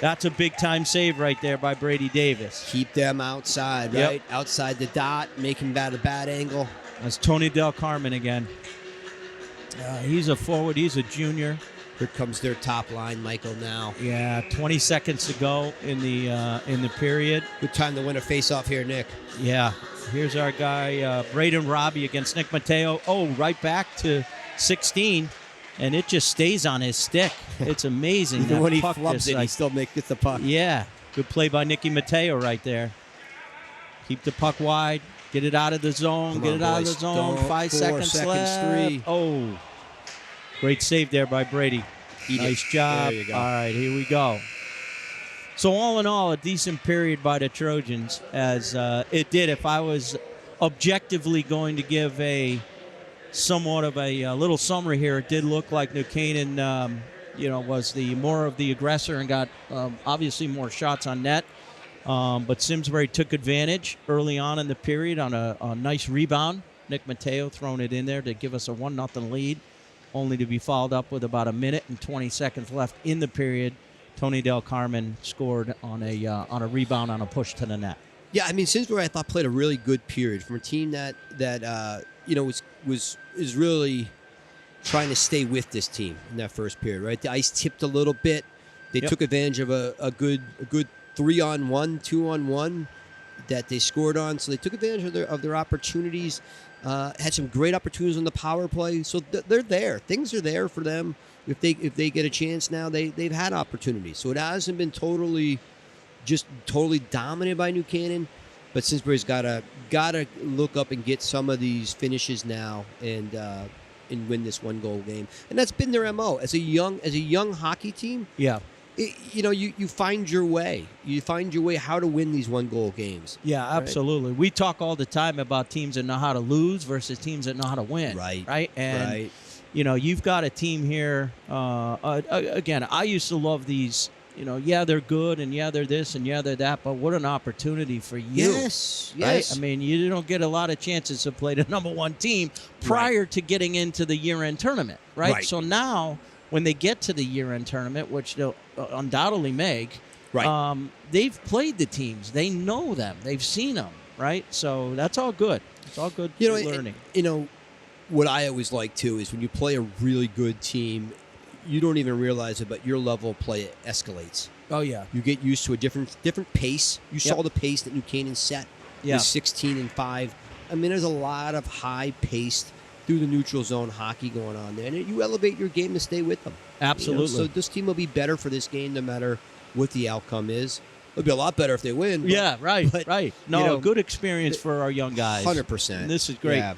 Speaker 1: That's a big-time save right there by Brady Davis.
Speaker 2: Keep them outside,
Speaker 1: Yep.
Speaker 2: right? Outside the dot, making that a bad angle.
Speaker 1: That's Tony Del Carmen again. He's a forward. He's a junior.
Speaker 2: Here comes their top line, Michael, now.
Speaker 1: Yeah, 20 seconds to go in the period.
Speaker 2: Good time to win a face-off here, Nick.
Speaker 1: Yeah. Here's our guy, Braden Robbie against Nick Mateo. Oh, right back to 16, and it just stays on his stick. It's amazing.
Speaker 2: Even
Speaker 1: that
Speaker 2: when he
Speaker 1: puck
Speaker 2: flubs
Speaker 1: just,
Speaker 2: it, he still gets the puck.
Speaker 1: Yeah. Good play by Nicky Mateo right there. Keep the puck wide. Get it out of the zone.
Speaker 2: Come
Speaker 1: Get
Speaker 2: on,
Speaker 1: it out of
Speaker 2: boys.
Speaker 1: the zone.
Speaker 2: Don't.
Speaker 1: 5
Speaker 2: 4
Speaker 1: seconds
Speaker 2: seconds,
Speaker 1: left.
Speaker 2: 3.
Speaker 1: Oh. Great save there by Brady. Nice job.
Speaker 2: There you go.
Speaker 1: All right, here we go. So all in all, a decent period by the Trojans, as it did. If I was objectively going to give a somewhat of a little summary here, it did look like New Canaan, was the more of the aggressor and got obviously more shots on net. But Simsbury took advantage early on in the period on a nice rebound. Nick Mateo throwing it in there to give us a 1-0 lead, only to be followed up with about a minute and 20 seconds left in the period. Tony Del Carmen scored on a rebound on a push to the net.
Speaker 2: Yeah, I mean, Simsbury, I thought, played a really good period from a team that is really trying to stay with this team in that first period. Right, the ice tipped a little bit. They took advantage of a good 3-on-1, 2-on-1 that they scored on. So they took advantage of their opportunities. Had some great opportunities on the power play. So they're there. Things are there for them. If they get a chance now, they've had opportunities. So it hasn't been totally dominated by New Canaan. But Simsbury's gotta look up and get some of these finishes now and win this 1-goal game. And that's been their MO as a young hockey team.
Speaker 1: Yeah.
Speaker 2: You find your way. You find your way how to win these 1-goal games.
Speaker 1: Yeah, absolutely. Right? We talk all the time about teams that know how to lose versus teams that know how to win. Right. And you've got a team here. Again, I used to love these. They're good, and they're this, and they're that. But what an opportunity for you!
Speaker 2: Yes.
Speaker 1: Right? I mean, you don't get a lot of chances to play the number one team prior to getting into the year-end tournament, right? So now, when they get to the year-end tournament, which they'll undoubtedly make, they've played the teams. They know them. They've seen them, right? So that's all good. It's all good learning.
Speaker 2: What I always like, too, is when you play a really good team, you don't even realize it, but your level of play escalates.
Speaker 1: Oh, yeah.
Speaker 2: You get used to a different pace. You saw the pace that New Canaan set with 16-5. I mean, there's a lot of high-paced, through the neutral zone hockey going on there. And you elevate your game to stay with them.
Speaker 1: Absolutely.
Speaker 2: So this team will be better for this game no matter what the outcome is. It'll be a lot better if they win. But,
Speaker 1: right. No, a good experience for our young guys.
Speaker 2: 100%.
Speaker 1: And this is great.
Speaker 2: Yeah.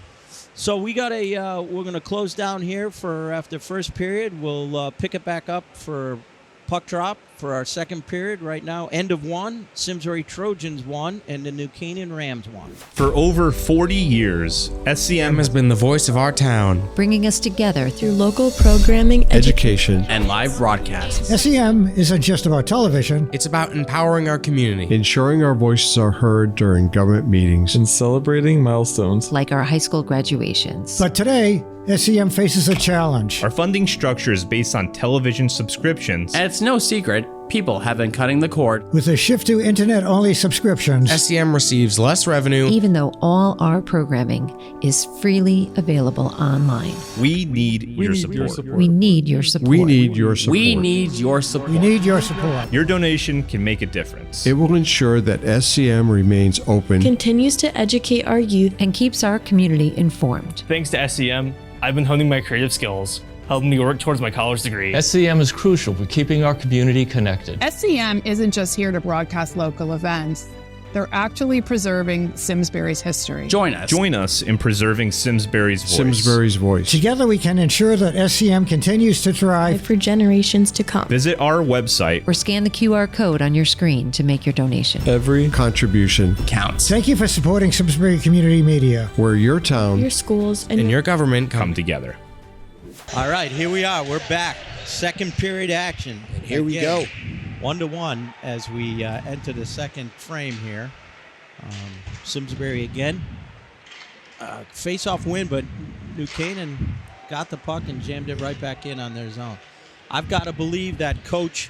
Speaker 1: So we got we're going to close down here for after first period. We'll pick it back up for puck drop for our second period right now. End of 1, Simsbury Trojans 1, and the New Canaan Rams 1.
Speaker 8: For over 40 years, SCM
Speaker 3: has been the voice of our town,
Speaker 4: bringing us together through
Speaker 13: local programming,
Speaker 6: education,
Speaker 9: and live broadcasts.
Speaker 5: SEM isn't just about television.
Speaker 3: It's about empowering our community,
Speaker 6: ensuring our voices are heard during government meetings,
Speaker 7: and celebrating milestones
Speaker 4: like our high school graduations.
Speaker 5: But today, SEM faces a challenge.
Speaker 8: Our funding structure is based on television subscriptions.
Speaker 9: And it's no secret, people have been cutting the cord.
Speaker 5: With a shift to internet-only subscriptions,
Speaker 3: SEM receives less revenue,
Speaker 4: even though all our programming is freely available online.
Speaker 8: We need your support.
Speaker 4: We need your support.
Speaker 6: We need your support.
Speaker 9: We need your support.
Speaker 5: We need your support.
Speaker 8: Your donation can make a difference.
Speaker 6: It will ensure that SCM remains open,
Speaker 13: continues to educate our youth,
Speaker 4: and keeps our community informed.
Speaker 10: Thanks to SEM, I've been honing my creative skills, helping me work towards my college degree.
Speaker 11: SCM is crucial for keeping our community connected.
Speaker 12: SCM isn't just here to broadcast local events. They're actually preserving Simsbury's history.
Speaker 9: Join us
Speaker 8: in preserving Simsbury's voice.
Speaker 6: Simsbury's voice.
Speaker 5: Together we can ensure that SCM continues to thrive
Speaker 13: for generations to come.
Speaker 8: Visit our website
Speaker 4: or scan the QR code on your screen to make your donation.
Speaker 6: Every contribution
Speaker 9: counts.
Speaker 5: Thank you for supporting Simsbury Community Media,
Speaker 6: where your town,
Speaker 13: your schools,
Speaker 3: and your government
Speaker 8: come together.
Speaker 1: All right, here we are. We're back. Second period action.
Speaker 2: And here we go.
Speaker 1: 1-1 as we enter the second frame here. Simsbury again. Face-off win, but New Canaan got the puck and jammed it right back in on their zone. I've got to believe that Coach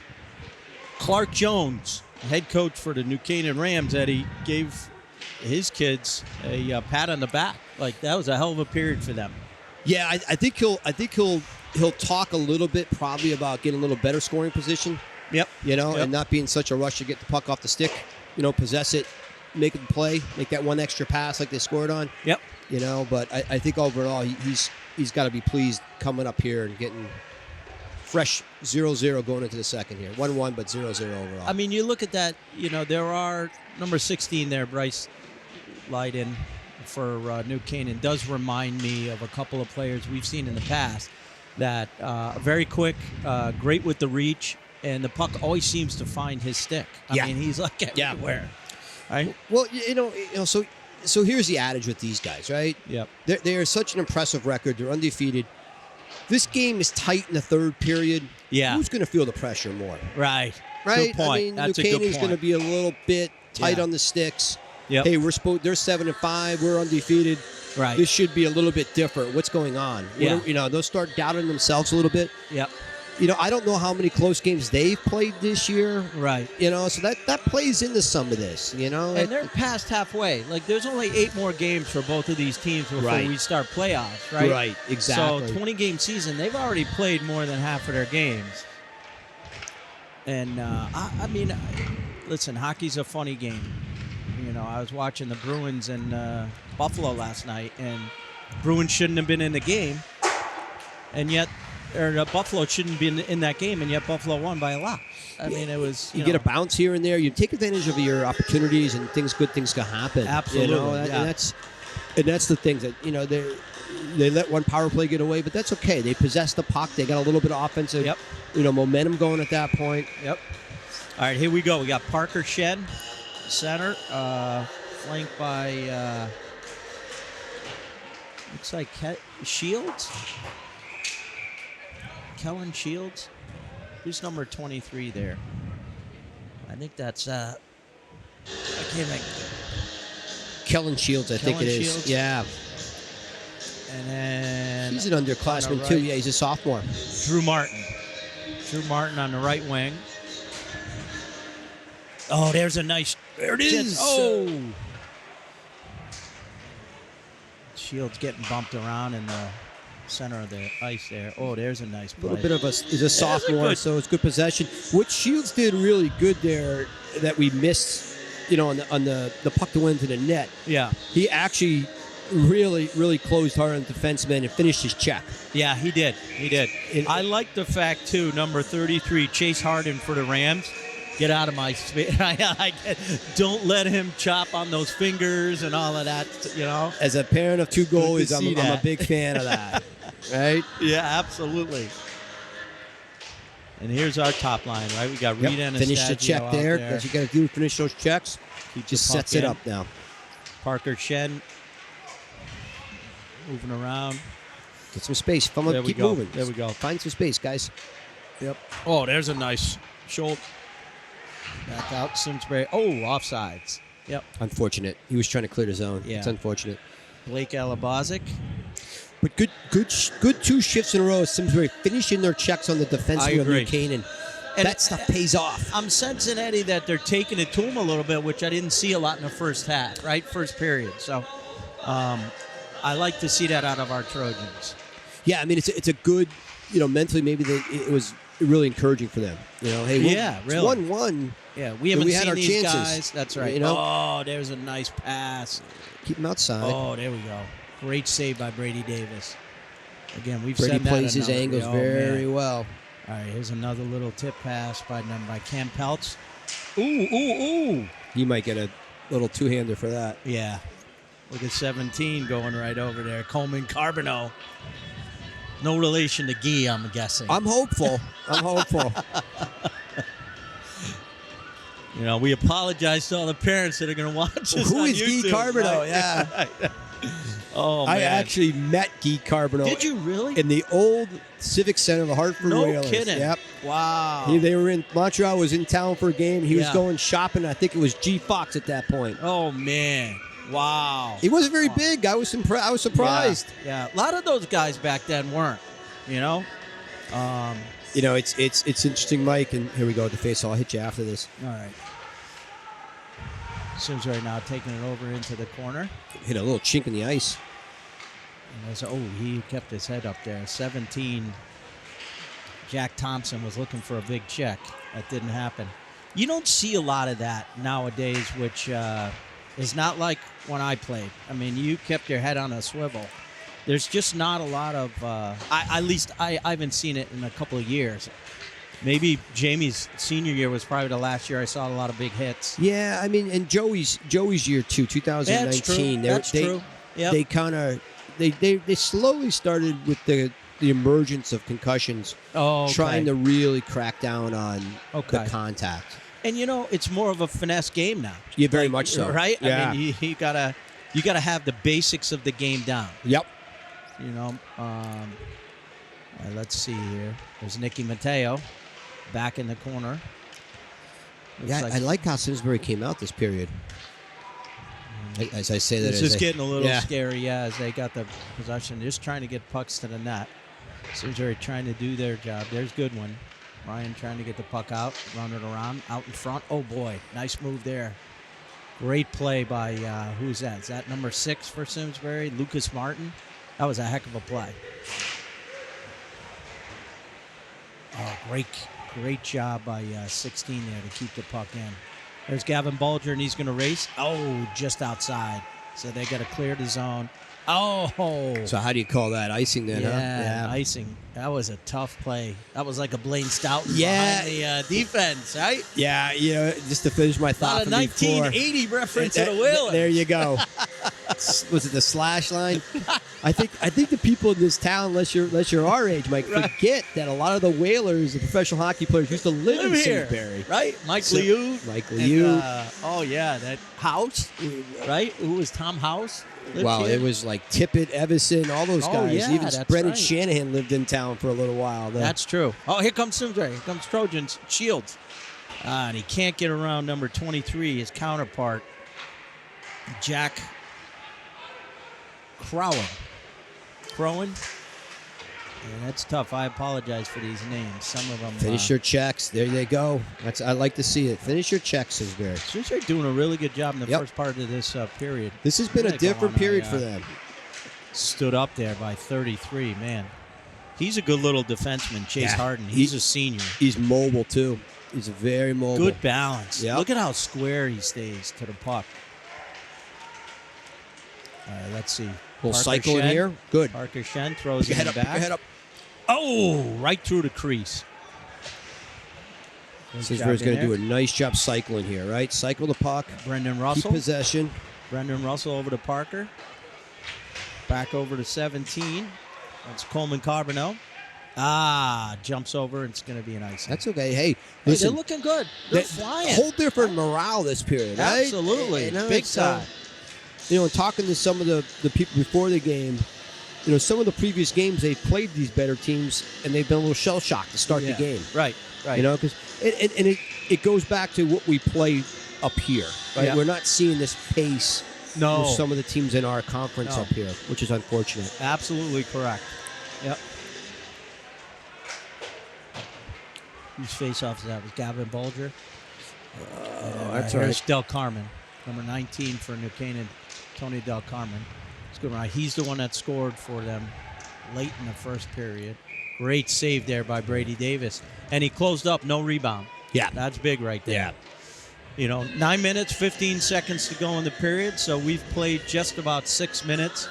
Speaker 1: Clark Jones, head coach for the New Canaan Rams, that he gave his kids a pat on the back. Like, that was a hell of a period for them.
Speaker 2: Yeah, I think he'll talk a little bit probably about getting a little better scoring position.
Speaker 1: Yep.
Speaker 2: And not being such a rush to get the puck off the stick. Possess it, make it play, make that one extra pass like they scored on.
Speaker 1: Yep.
Speaker 2: But I think overall he's got to be pleased coming up here and getting fresh 0-0 going into the second here. 1-1, but 0-0 overall.
Speaker 1: I mean, you look at that, there are number 16 there, Bryce Leiden for New Canaan, does remind me of a couple of players we've seen in the past that very quick, great with the reach, and the puck always seems to find his stick. I mean, he's like everywhere. Right?
Speaker 2: Well, so here's the adage with these guys, right?
Speaker 1: Yep.
Speaker 2: They are such an impressive record. They're undefeated. This game is tight in the third period.
Speaker 1: Yeah.
Speaker 2: Who's going to feel the pressure more?
Speaker 1: Right.
Speaker 2: Right?
Speaker 1: Good point.
Speaker 2: I mean,
Speaker 1: That's
Speaker 2: New
Speaker 1: a good
Speaker 2: Canaan's
Speaker 1: point.
Speaker 2: going to be a little bit tight on the sticks.
Speaker 1: Yep.
Speaker 2: Hey, they're 7-5. We're undefeated.
Speaker 1: Right.
Speaker 2: This should be a little bit different. What's going on?
Speaker 1: Yeah.
Speaker 2: They'll start doubting themselves a little bit.
Speaker 1: Yep.
Speaker 2: I don't know how many close games they've played this year.
Speaker 1: Right.
Speaker 2: So that plays into some of this,
Speaker 1: And they're past halfway. Like, there's only 8 more games for both of these teams before we start playoffs, right?
Speaker 2: Right, exactly.
Speaker 1: So, 20-game season, they've already played more than half of their games. And, I mean, listen, hockey's a funny game. I was watching the Bruins and Buffalo last night, and Bruins shouldn't have been in the game, and yet Buffalo shouldn't be in that game, and yet Buffalo won by a lot. I mean, it was
Speaker 2: you get a bounce here and there. You take advantage of your opportunities, and good things can happen.
Speaker 1: Absolutely,
Speaker 2: and that's the thing that they let one power play get away, but that's okay. They possess the puck. They got a little bit of offensive, momentum going at that point.
Speaker 1: Yep. All right, here we go. We got Parker Shen, center, flanked by looks like Shields. Kellen Shields. Who's number 23 there? I think that's I can't make
Speaker 2: Kellen Shields, I think it is.
Speaker 1: Shields.
Speaker 2: Yeah.
Speaker 1: And then
Speaker 2: he's an underclassman too. Yeah, he's a sophomore.
Speaker 1: Drew Martin on the right wing. Oh, there's a nice.
Speaker 2: There it is.
Speaker 1: Oh. Shields getting bumped around in the center of the ice there. Oh, there's a nice play.
Speaker 2: A little bit of is a sophomore, so it's good possession. What Shields did really good there that we missed, on the puck to win to the net.
Speaker 1: Yeah.
Speaker 2: He actually really, really closed hard on the defenseman and finished his check.
Speaker 1: Yeah, he did. I like the fact, too, number 33, Chase Harden for the Rams. Get out of my space. Don't let him chop on those fingers and all of that,
Speaker 2: As a parent of 2 goalies, I'm a big fan of that. Right?
Speaker 1: Yeah, absolutely. And here's our top line, right? We got Rita and
Speaker 2: finish the check there. That's what you got to do. Finish those checks. He just sets it up now.
Speaker 1: Parker Shen moving around.
Speaker 2: Get some space. Keep moving.
Speaker 1: There we go.
Speaker 2: Find some space, guys.
Speaker 1: Yep. Oh, there's a nice shoulder. Back out, Simsbury. Oh, offsides. Yep.
Speaker 2: Unfortunate. He was trying to clear the zone.
Speaker 1: Yeah.
Speaker 2: It's unfortunate.
Speaker 1: Blake Alabazic.
Speaker 2: But good 2 shifts in a row. Simsbury finishing their checks on the defenseman of New Canaan. And that stuff pays off.
Speaker 1: I'm sensing, Eddie, that they're taking it to him a little bit, which I didn't see a lot in the first half, right? First period. So I like to see that out of our Trojans.
Speaker 2: Yeah, I mean, it's a good, mentally maybe it was really encouraging for them. Hey,
Speaker 1: really.
Speaker 2: It's 1-1.
Speaker 1: Yeah, we haven't seen
Speaker 2: our
Speaker 1: these
Speaker 2: chances.
Speaker 1: guys. That's right. Oh, there's a nice pass.
Speaker 2: Keep them outside.
Speaker 1: Oh, there we go. Great save by Brady Davis. Again, we've
Speaker 2: Brady
Speaker 1: said that.
Speaker 2: plays his angles very well.
Speaker 1: All right, here's another little tip pass by Cam Peltz. Ooh.
Speaker 2: You might get a little 2-hander for that.
Speaker 1: Yeah. Look at 17 going right over there. Coleman Carbonneau. No relation to Guy, I'm guessing.
Speaker 2: I'm hopeful.
Speaker 1: We apologize to all the parents that are going to watch this
Speaker 2: Who
Speaker 1: on
Speaker 2: is
Speaker 1: YouTube.
Speaker 2: Guy Carbonneau? Yeah.
Speaker 1: Oh,
Speaker 2: I
Speaker 1: man.
Speaker 2: actually met Guy Carbonell.
Speaker 1: Did you really?
Speaker 2: In the old Civic Center of the Hartford
Speaker 1: No
Speaker 2: Whalers.
Speaker 1: kidding.
Speaker 2: Yep.
Speaker 1: Wow.
Speaker 2: They were in Montreal. Was in town for a game. He was
Speaker 1: Yeah.
Speaker 2: going shopping. I think it was G Fox at that point.
Speaker 1: Oh, man. Wow.
Speaker 2: He wasn't very big. I was surprised.
Speaker 1: Yeah. A lot of those guys back then weren't, you know?
Speaker 2: It's interesting, Mike. And here we go. The face. I'll hit you after this.
Speaker 1: All right. Simsbury now taking it over into the corner.
Speaker 2: Hit a little chink in the ice.
Speaker 1: And he kept his head up there. 17. Jack Thompson was looking for a big check. That didn't happen. You don't see a lot of that nowadays, which is not like when I played. I mean, you kept your head on a swivel. There's just not a lot of, I haven't seen it in a couple of years. Maybe Jamie's senior year was probably the last year I saw a lot of big hits.
Speaker 2: Yeah, I mean, and Joey's year too, 2019.
Speaker 1: That's true. Yep.
Speaker 2: They kind of they slowly started with the emergence of concussions.
Speaker 1: Oh, okay.
Speaker 2: Trying to really crack down on
Speaker 1: Okay.
Speaker 2: the contact.
Speaker 1: And it's more of a finesse game now.
Speaker 2: Yeah, very much so.
Speaker 1: Right?
Speaker 2: Yeah.
Speaker 1: I mean, you gotta have the basics of the game down.
Speaker 2: Yep.
Speaker 1: All right, let's see here. There's Nicky Matteo back in the corner.
Speaker 2: I like how Simsbury came out this period. As I say that,
Speaker 1: This is getting a little scary, as they got the possession, just trying to get pucks to the net. Simsbury trying to do their job. There's Goodwin. Ryan trying to get the puck out, run it around, out in front. Oh, boy, nice move there. Great play by, who's that? Is that number 6 for Simsbury? Lucas Martin? That was a heck of a play. Oh, great job by 16 there to keep the puck in. There's Gavin Bulger, and he's going to race. Oh, just outside. So they got to clear the zone. Oh.
Speaker 2: So how do you call that? Icing then, huh?
Speaker 1: Yeah, icing. That was a tough play. That was like a Blaine Stoughton
Speaker 2: Yeah.
Speaker 1: behind the defense, right?
Speaker 2: Yeah, just to finish my thought
Speaker 1: Not a
Speaker 2: from before.
Speaker 1: 1980 reference to the Whalers.
Speaker 2: There you go. Was it the slash line? I think the people in this town, unless you're our age, Mike, forget that a lot of the Whalers, the professional hockey players, used to live in
Speaker 1: here,
Speaker 2: Simsbury.
Speaker 1: right? Mike Liu. Oh yeah, that House, right? Who was Tom House?
Speaker 2: Wow, it was like Tippett, Evison, all those guys.
Speaker 1: Yeah,
Speaker 2: even
Speaker 1: that's
Speaker 2: Brendan
Speaker 1: right.
Speaker 2: Shanahan lived in town for a little while.
Speaker 1: That's true. Oh, here comes Simsbury. Here comes Trojans. Shields. And he can't get around number 23, his counterpart, Jack Crowan. And that's tough. I apologize for these names. Some of them.
Speaker 2: Finish your checks. There they go. I like to see it. Finish your checks, Simsbury.
Speaker 1: Simsbury doing a really good job in the first part of this period.
Speaker 2: This has been a different period for them.
Speaker 1: Stood up there by 33, man. He's a good little defenseman, Chase Harden. He's a senior.
Speaker 2: He's mobile, too. He's very mobile.
Speaker 1: Good balance.
Speaker 2: Yep.
Speaker 1: Look at how square he stays to the puck. All right, let's see.
Speaker 2: We'll cycle in here. Good.
Speaker 1: Parker Shen throws it back.
Speaker 2: Head up.
Speaker 1: Oh, right through the crease.
Speaker 2: Simsbury's going to do a nice job cycling here, right? Cycle the puck.
Speaker 1: Brendan Russell.
Speaker 2: Keep possession.
Speaker 1: Brendan Russell over to Parker. Back over to 17. That's Coleman Carbonell. Jumps over, and it's going to be an ice.
Speaker 2: That's okay. Hey, listen.
Speaker 1: They're looking good. They're flying.
Speaker 2: Whole different morale this period, right?
Speaker 1: Absolutely. Big time.
Speaker 2: Talking to some of the people before the game, some of the previous games they've played these better teams, and they've been a little shell-shocked to start the game.
Speaker 1: Right.
Speaker 2: Because it goes back to what we play up here, right?
Speaker 1: Yeah.
Speaker 2: We're not seeing this pace
Speaker 1: with
Speaker 2: some of the teams in our conference up here, which is unfortunate.
Speaker 1: Absolutely correct. Yep. Whose face-off is that? Was Gavin Bulger?
Speaker 2: That's
Speaker 1: Here's
Speaker 2: right.
Speaker 1: Del Carmen, number 19 for New Canaan, Tony Del Carmen. It's good run. He's the one that scored for them late in the first period. Great save there by Brady Davis. And he closed up, no rebound.
Speaker 2: Yeah.
Speaker 1: That's big right there. Yeah. 9 minutes, 15 seconds to go in the period, so we've played just about 6 minutes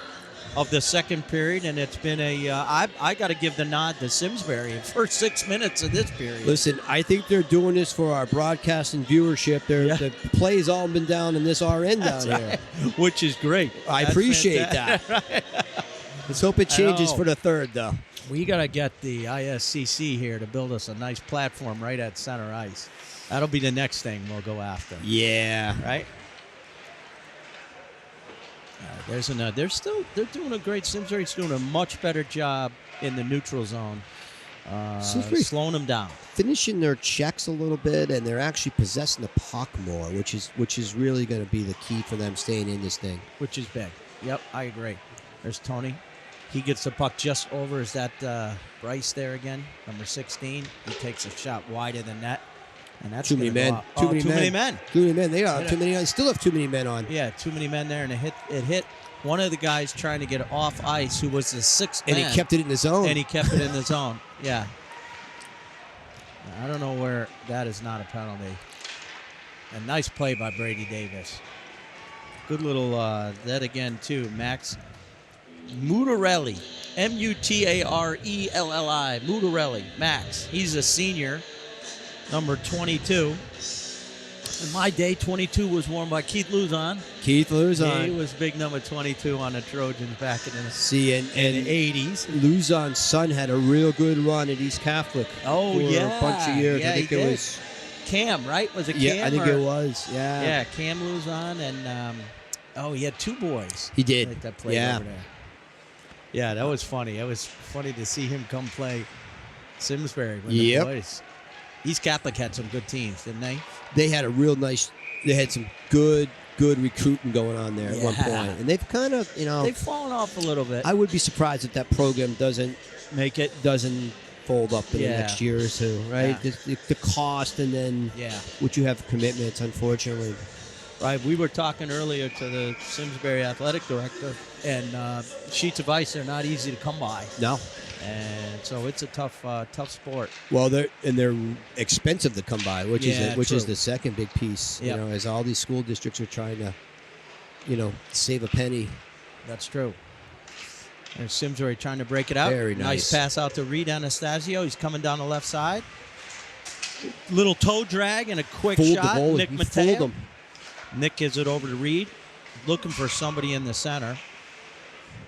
Speaker 1: of the second period, and it's been I got to give the nod to Simsbury for 6 minutes of this period.
Speaker 2: Listen, I think they're doing this for our broadcast and viewership. The play's all been down in this RN down here.
Speaker 1: Which is great.
Speaker 2: I appreciate that. Let's hope it changes for the third, though.
Speaker 1: We got to get the ISCC here to build us a nice platform right at center ice. That'll be the next thing we'll go after.
Speaker 2: Yeah.
Speaker 1: Right? They're doing a great. Simsbury's doing a much better job in the neutral zone, slowing them down,
Speaker 2: finishing their checks a little bit, and they're actually possessing the puck more, which is really going to be the key for them staying in this thing.
Speaker 1: Which is big. Yep, I agree. There's Tony. He gets the puck just over. Is that Bryce there again? Number 16. He takes a shot wide of the net. And that's
Speaker 2: too many men. Too many men. They are too many. Still have too many men on.
Speaker 1: Yeah, too many men there, and it hit one of the guys trying to get off ice, who was the sixth man.
Speaker 2: And he kept it in the zone.
Speaker 1: Yeah. I don't know where that is not a penalty. And nice play by Brady Davis. Good little that again too. Max Mutarelli, Mutarelli, Mutarelli. Max. He's a senior. Number 22. In my day, 22 was worn by Keith Luzon.
Speaker 2: He
Speaker 1: was big number 22 on the Trojans back in the, in the 80s.
Speaker 2: Luzon's son had a real good run at East Catholic for a bunch of years.
Speaker 1: Yeah,
Speaker 2: I think it was
Speaker 1: Cam, right? Was it Cam?
Speaker 2: Yeah, I think it was. Yeah.
Speaker 1: Yeah, Cam Luzon and he had two boys.
Speaker 2: He did.
Speaker 1: That played over there. Yeah, that was funny. It was funny to see him come play Simsbury with the boys. East Catholic had some good teams, didn't they?
Speaker 2: They had they had some good recruiting going on there at one point. And they've kind of,
Speaker 1: they've fallen off a little bit.
Speaker 2: I would be surprised if that program doesn't fold up in the next year or two, right?
Speaker 1: Yeah.
Speaker 2: The cost and then what you have commitments, unfortunately.
Speaker 1: Right, we were talking earlier to the Simsbury athletic director, and sheets of ice are not easy to come by.
Speaker 2: No.
Speaker 1: And so it's a tough sport.
Speaker 2: Well, they're expensive to come by, which is the second big piece.
Speaker 1: Yep.
Speaker 2: As all these school districts are trying to, save a penny.
Speaker 1: That's true. There's Simsbury trying to break it out.
Speaker 2: Very nice
Speaker 1: pass out to Reed Anastasio. He's coming down the left side. Little toe drag and a quick shot. Nick Mateo. Nick gives it over to Reed, looking for somebody in the center.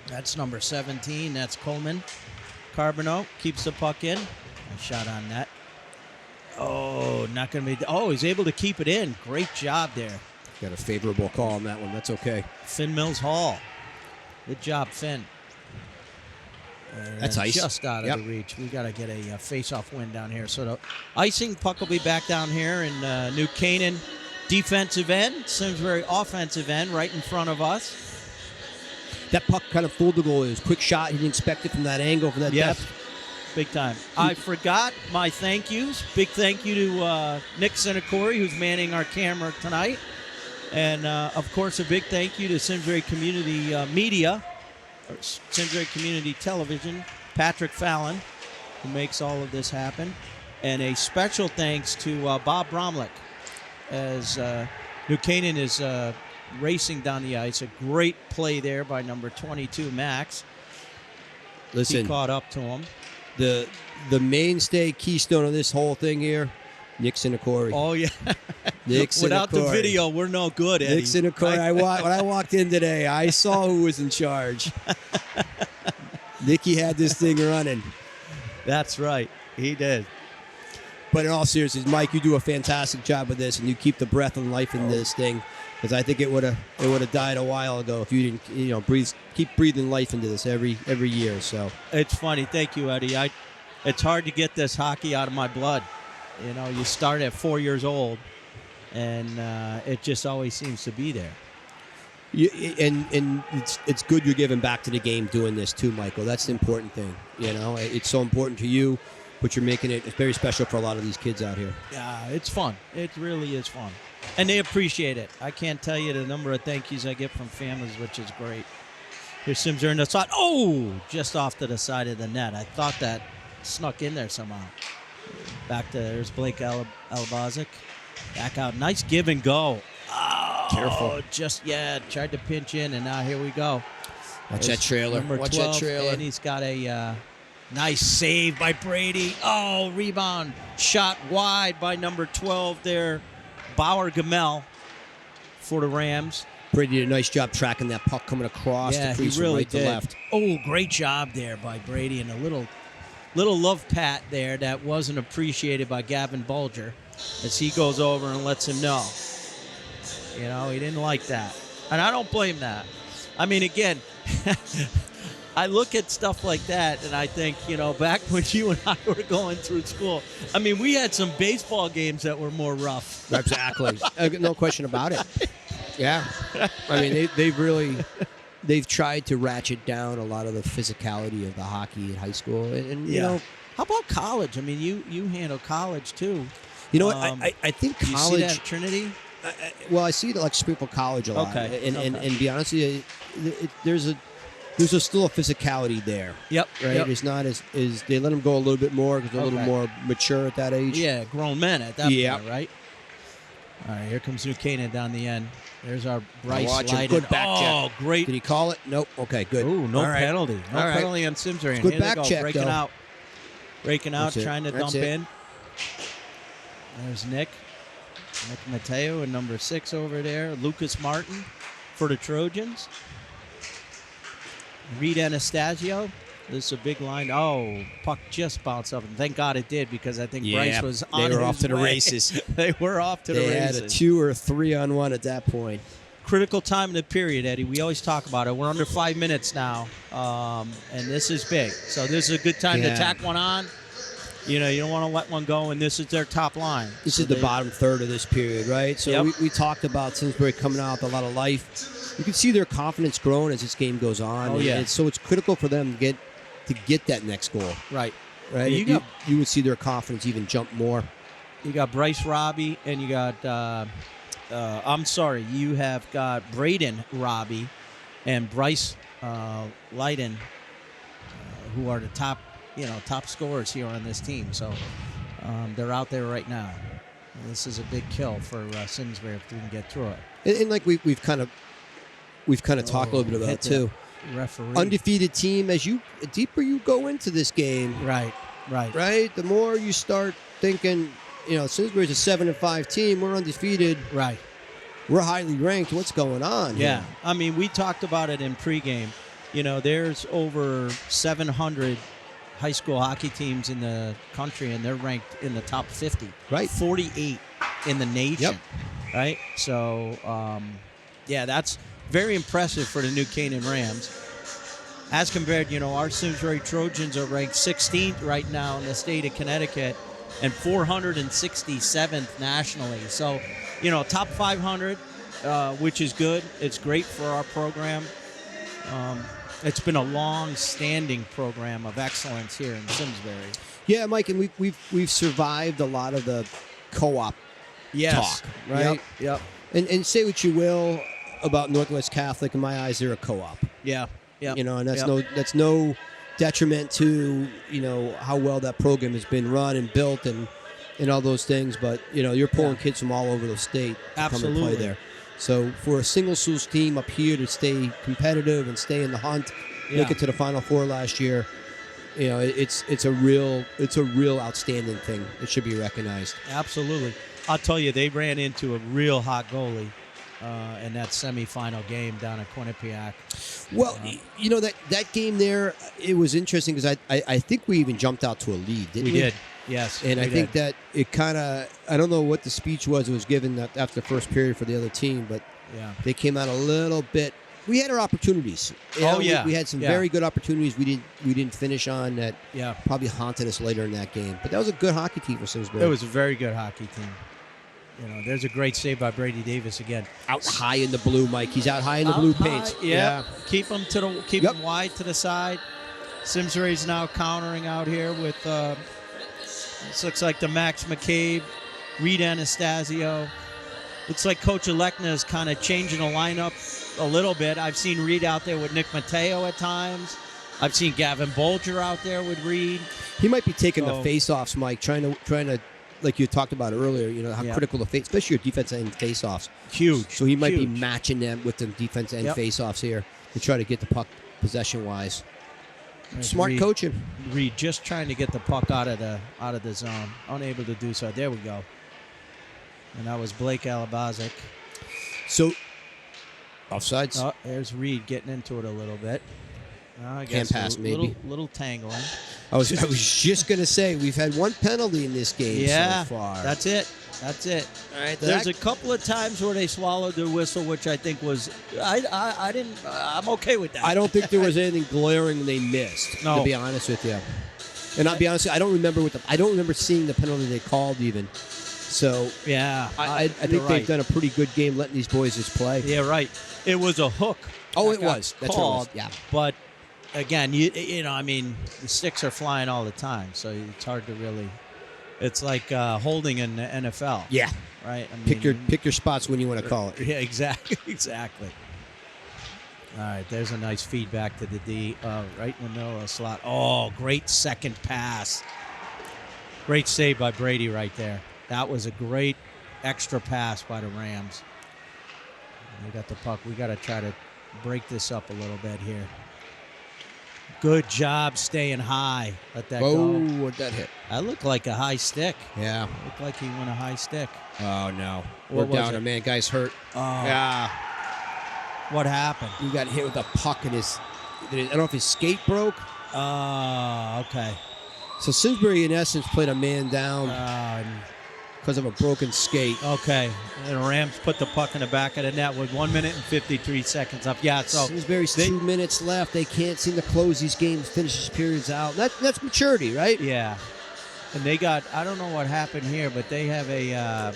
Speaker 1: That's number 17. That's Coleman. Carbonneau keeps the puck in. A shot on net. Oh, not going to be. Oh, he's able to keep it in. Great job there.
Speaker 2: Got a favorable call on that one. That's okay.
Speaker 1: Finn Mills Hall. Good job, Finn.
Speaker 2: That's ice.
Speaker 1: Just out of the reach. We got to get a face-off win down here. So the icing puck will be back down here in New Canaan. Defensive end, Simsbury offensive end, right in front of us.
Speaker 2: That puck kind of fooled the goalie. It was a quick shot. He didn't expect it from that angle, from that depth.
Speaker 1: Big time. I forgot my thank yous. Big thank you to Nick Sinacori, who's manning our camera tonight. And, of course, a big thank you to Simsbury Community Media, or Simsbury Community Television, Patrick Fallon, who makes all of this happen. And a special thanks to Bob Bromlick, as New Canaan is racing down the ice. A great play there by number 22, Max.
Speaker 2: Listen,
Speaker 1: he caught up to him.
Speaker 2: The mainstay keystone of this whole thing here, Nick Sinacori.
Speaker 1: Oh, yeah.
Speaker 2: Nick Sinacori.
Speaker 1: Without the video, we're no good, Eddie.
Speaker 2: Nick Sinacori. When I walked in today, I saw who was in charge. Nicky had this thing running.
Speaker 1: That's right. He did.
Speaker 2: But in all seriousness, Mike, you do a fantastic job with this, and you keep the breath and life in this thing. Because I think it would have died a while ago if you didn't keep breathing life into this every year. So
Speaker 1: it's funny. Thank you, Eddie. It's hard to get this hockey out of my blood. You start at 4 years old, and it just always seems to be there.
Speaker 2: And it's good you're giving back to the game doing this too, Michael. That's the important thing. It's so important to you. But you're making it's very special for a lot of these kids out here.
Speaker 1: Yeah, it's fun. It really is fun. And they appreciate it. I can't tell you the number of thank yous I get from families, which is great. Here's Simsbury in the side. Oh, just off to the side of the net. I thought that snuck in there somehow. There's Blake Alabazic. Back out. Nice give and go. Oh,
Speaker 2: careful.
Speaker 1: Tried to pinch in, and now here we go.
Speaker 2: Watch that trailer.
Speaker 1: Watch 12, that trailer. And he's got a... nice save by Brady. Oh, rebound. Shot wide by number 12 there, Bauer Gamel for the Rams.
Speaker 2: Brady did a nice job tracking that puck coming across the crease from right to left.
Speaker 1: Oh, great job there by Brady, and a little love pat there that wasn't appreciated by Gavin Bulger as he goes over and lets him know. He didn't like that. And I don't blame that. I mean, again, I look at stuff like that, and I think, back when you and I were going through school, I mean, we had some baseball games that were more rough.
Speaker 2: Exactly. No question about it. Yeah. I mean, they've tried to ratchet down a lot of the physicality of the hockey in high school. And you know.
Speaker 1: How about college? I mean, you handle college, too.
Speaker 2: You know what? I think college.
Speaker 1: You see that at Trinity?
Speaker 2: Well, I see it like Springfield College a lot.
Speaker 1: Okay.
Speaker 2: And be honest with you, there's still a physicality there.
Speaker 1: Yep.
Speaker 2: Right.
Speaker 1: Yep.
Speaker 2: It's not as they let them go a little bit more because they're a little more mature at that age.
Speaker 1: Yeah, grown men at that point, right? All right, here comes New Canaan down the end. There's our Bryce Leiden.
Speaker 2: Good back check.
Speaker 1: Oh, great.
Speaker 2: Did he call it? Nope. Okay, good.
Speaker 1: Ooh, no penalty. No
Speaker 2: All right.
Speaker 1: penalty on Simsbury.
Speaker 2: Good back check,
Speaker 1: Breaking
Speaker 2: though.
Speaker 1: out. Breaking out, trying to dump in. There's Nick Mateo and number 6 over there. Lucas Martin for the Trojans. Reed Anastasio. This is a big line. Oh, puck just bounced up. And thank God it did, because I think Bryce was on his way.
Speaker 2: They were off to the races.
Speaker 1: They were off to the races.
Speaker 2: They had a 2 or 3-on-1 at that point.
Speaker 1: Critical time in the period, Eddie. We always talk about it. We're under 5 minutes now, and this is big. So this is a good time to tack one on. You don't want to let one go, and this is their top line.
Speaker 2: This is the bottom third of this period, right? So we talked about Simsbury coming out with a lot of life. You can see their confidence growing as this game goes on.
Speaker 1: Oh, yeah.
Speaker 2: And so it's critical for them to get that next goal.
Speaker 1: Right.
Speaker 2: You would see their confidence even jump more.
Speaker 1: You got Bryce Robbie, and you got you have got Braden Robbie and Bryce Leiden, who are the top scorers here on this team. So they're out there right now. And this is a big kill for Simsbury if we can get through it.
Speaker 2: And like we've kind of talked a little bit about too.
Speaker 1: Referee.
Speaker 2: Undefeated team. As deeper you go into this game,
Speaker 1: right.
Speaker 2: The more you start thinking, Simsbury's a 7-5 team. We're undefeated.
Speaker 1: Right.
Speaker 2: We're highly ranked. What's going on?
Speaker 1: Yeah.
Speaker 2: here?
Speaker 1: I mean, we talked about it in pregame. There's over 700 high school hockey teams in the country, and they're ranked in the top 50.
Speaker 2: Right.
Speaker 1: 48 in the nation.
Speaker 2: Yep.
Speaker 1: Right. So, that's very impressive for the New Canaan Rams. As compared, our Simsbury Trojans are ranked 16th right now in the state of Connecticut and 467th nationally. So, top 500, which is good. It's great for our program. It's been a long-standing program of excellence here in Simsbury.
Speaker 2: Yeah, Mike, and we've survived a lot of the co-op talk, right?
Speaker 1: Yep.
Speaker 2: And say what you will about Northwest Catholic, in my eyes, they're a co-op.
Speaker 1: Yeah.
Speaker 2: And that's no detriment to how well that program has been run and built and all those things. But you're pulling kids from all over the state to come and play there. So for a single schools team up here to stay competitive and stay in the hunt, make it to the Final Four last year, it's a real outstanding thing. It should be recognized.
Speaker 1: Absolutely. I'll tell you, they ran into a real hot goalie in that semifinal game down at Quinnipiac.
Speaker 2: Well, that game there, it was interesting because I think we even jumped out to a lead, didn't we?
Speaker 1: We did, yes.
Speaker 2: And I think that it kind of, I don't know what the speech was it was given after the first period for the other team, but they came out a little bit. We had our opportunities. We had some very good opportunities we didn't finish on that probably haunted us later in that game. But that was a good hockey team for Simsbury.
Speaker 1: It was a very good hockey team. There's a great save by Brady Davis again.
Speaker 2: Out high in the blue, Mike. He's out high in the blue paint.
Speaker 1: Yeah. Keep him him wide to the side. Simsbury's now countering out here with this looks like the Max McCabe, Reed Anastasio. Looks like Coach Alekna is kind of changing the lineup a little bit. I've seen Reed out there with Nick Mateo at times. I've seen Gavin Bolger out there with Reed.
Speaker 2: He might be taking the face-offs, Mike, trying to, like you talked about earlier, how critical the face, especially your defense end face-offs.
Speaker 1: Huge.
Speaker 2: So he might be matching them with the defense end face-offs here to try to get the puck possession-wise. Smart
Speaker 1: Reed,
Speaker 2: coaching.
Speaker 1: Reed just trying to get the puck out of the zone, unable to do so. There we go. And that was Blake Alabazic.
Speaker 2: So, offsides.
Speaker 1: Oh, there's Reed getting into it a little bit. I
Speaker 2: Hand
Speaker 1: guess
Speaker 2: pass, maybe.
Speaker 1: Little tangling.
Speaker 2: I was just going to say, we've had one penalty in this game so far.
Speaker 1: That's it. That's it.
Speaker 2: All right.
Speaker 1: There's a couple of times where they swallowed their whistle, which I think was I didn't. I'm okay with that.
Speaker 2: I don't think there was anything glaring they missed.
Speaker 1: No.
Speaker 2: To be honest with you, and I'll be honest, I don't remember I don't remember seeing the penalty they called even. So
Speaker 1: yeah,
Speaker 2: I think they've done a pretty good game letting these boys just play.
Speaker 1: Yeah, right. It was a hook.
Speaker 2: Oh, it was. That's
Speaker 1: called,
Speaker 2: what it was. Yeah.
Speaker 1: But again, you know, I mean, the sticks are flying all the time, so it's hard to really. It's like holding in the NFL.
Speaker 2: Yeah.
Speaker 1: Right. I mean,
Speaker 2: pick your spots when you want to call it.
Speaker 1: Yeah, exactly. All right, there's a nice feedback to the D, right in the middle of the slot. Oh, great second pass. Great save by Brady right there. That was a great extra pass by the Rams. We got the puck. We got to try to break this up a little bit here. Good job staying high. Let that go.
Speaker 2: Oh, what'd that hit?
Speaker 1: That looked like a high stick.
Speaker 2: Yeah.
Speaker 1: Looked like he went a high stick.
Speaker 2: Oh, no.
Speaker 1: What
Speaker 2: We're
Speaker 1: was
Speaker 2: down
Speaker 1: it?
Speaker 2: a man. Guy's hurt.
Speaker 1: Oh.
Speaker 2: Yeah.
Speaker 1: What happened?
Speaker 2: He got hit with a puck in his. I don't know if his skate broke.
Speaker 1: Oh, okay.
Speaker 2: So Simsbury, in essence, played a man down because of a broken skate.
Speaker 1: Okay. And the Rams put the puck in the back of the net with 1 minute and 53 seconds up. Yeah, so
Speaker 2: Simsbury's 2 minutes left. They can't seem to close these games, finish these periods out. That's maturity, right?
Speaker 1: Yeah. And they got, I don't know what happened here, but they have a,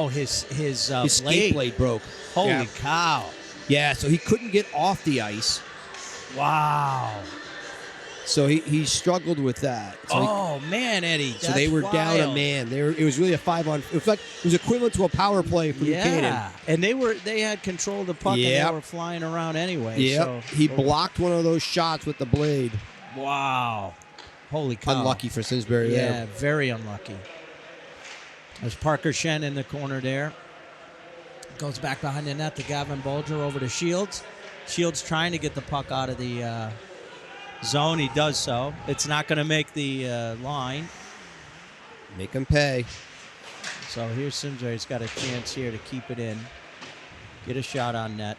Speaker 1: his
Speaker 2: skate blade broke.
Speaker 1: Holy cow.
Speaker 2: Yeah, so he couldn't get off the ice.
Speaker 1: Wow.
Speaker 2: So he struggled with that. So
Speaker 1: man, Eddie.
Speaker 2: So they were down a man. It was really a 5-on. It was equivalent to a power play for Buchanan.
Speaker 1: Yeah, and they had control of the puck and they were flying around anyway.
Speaker 2: Yeah,
Speaker 1: So.
Speaker 2: he blocked one of those shots with the blade.
Speaker 1: Wow. Holy cow.
Speaker 2: Unlucky for Simsbury.
Speaker 1: Yeah, very unlucky. There's Parker Shen in the corner there. Goes back behind the net to Gavin Bolger over to Shields. Shields trying to get the puck out of the zone. He does so. It's not going to make the line.
Speaker 2: Make him pay.
Speaker 1: So here's Simsbury. He's got a chance here to keep it in. Get a shot on net.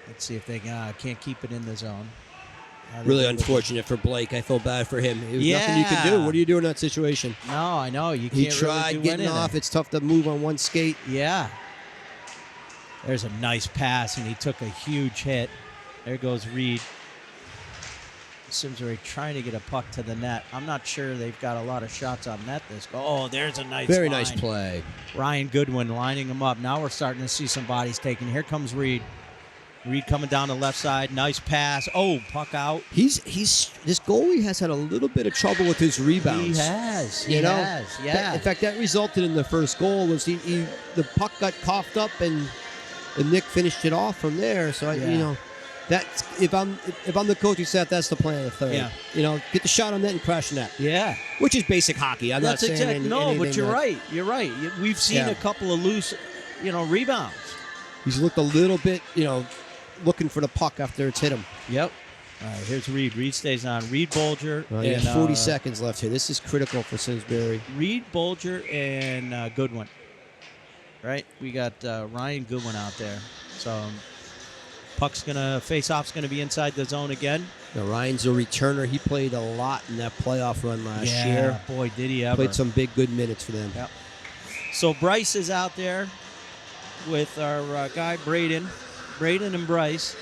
Speaker 1: Let's see if they can't keep it in the zone.
Speaker 2: Really unfortunate for Blake. I feel bad for him. There's nothing you can do. What do you do in that situation?
Speaker 1: No, I know. You can't
Speaker 2: He tried
Speaker 1: really do
Speaker 2: getting
Speaker 1: anything.
Speaker 2: off. It's tough to move on one skate.
Speaker 1: Yeah. There's a nice pass, and he took a huge hit. There goes Reed. Simsbury trying to get a puck to the net. I'm not sure they've got a lot of shots on net this go. Oh, there's a nice
Speaker 2: Very
Speaker 1: line.
Speaker 2: nice play.
Speaker 1: Ryan Goodwin lining him up. Now we're starting to see some bodies taken. Here comes Reed. Reed coming down the left side. Nice pass. Oh, puck out.
Speaker 2: This goalie has had a little bit of trouble with his rebounds.
Speaker 1: He has.
Speaker 2: In fact, that resulted in the first goal. Was the puck got coughed up and Nick finished it off from there. So that's if I'm the coaching staff, that's the plan of the third.
Speaker 1: Yeah.
Speaker 2: Get the shot on net and crash net.
Speaker 1: Yeah.
Speaker 2: Which is basic hockey. I'm
Speaker 1: That's
Speaker 2: not saying
Speaker 1: exactly. No,
Speaker 2: anything
Speaker 1: but you're
Speaker 2: that-
Speaker 1: right. You're right. We've seen a couple of loose, rebounds.
Speaker 2: He's looked a little bit, looking for the puck after it's hit him.
Speaker 1: Yep. All right, here's Reed. Reed stays on. Reed Bolger. And,
Speaker 2: 40 seconds left here. This is critical for Simsbury.
Speaker 1: Reed Bolger and Goodwin. Right? We got Ryan Goodwin out there. So face-off's going to be inside the zone again.
Speaker 2: Now, Ryan's a returner. He played a lot in that playoff run last year.
Speaker 1: Boy, did he ever.
Speaker 2: Played some big, good minutes for them.
Speaker 1: Yep. So Bryce is out there with our guy Braden and Bryce.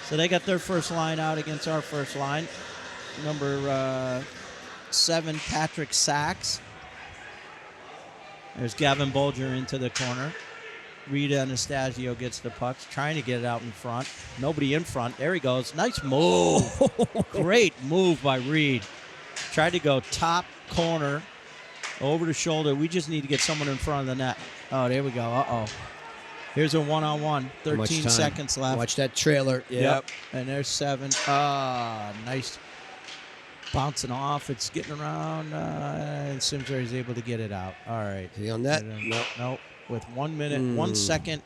Speaker 1: So they got their first line out against our first line. Number 7, Patrick Sachs. There's Gavin Bolger into the corner. Rita Anastasio gets the puck, trying to get it out in front. Nobody in front. There he goes. Nice move. Great move by Reed. Tried to go top corner, over the shoulder. We just need to get someone in front of the net. Oh, there we go. Uh-oh. Here's a one-on-one. 13 seconds left.
Speaker 2: Watch that trailer. Yep.
Speaker 1: And there's 7. Nice. Bouncing off. It's getting around. And Simsbury is able to get it out. All right.
Speaker 2: Is he on that?
Speaker 1: Nope. With 1 minute, 1 second,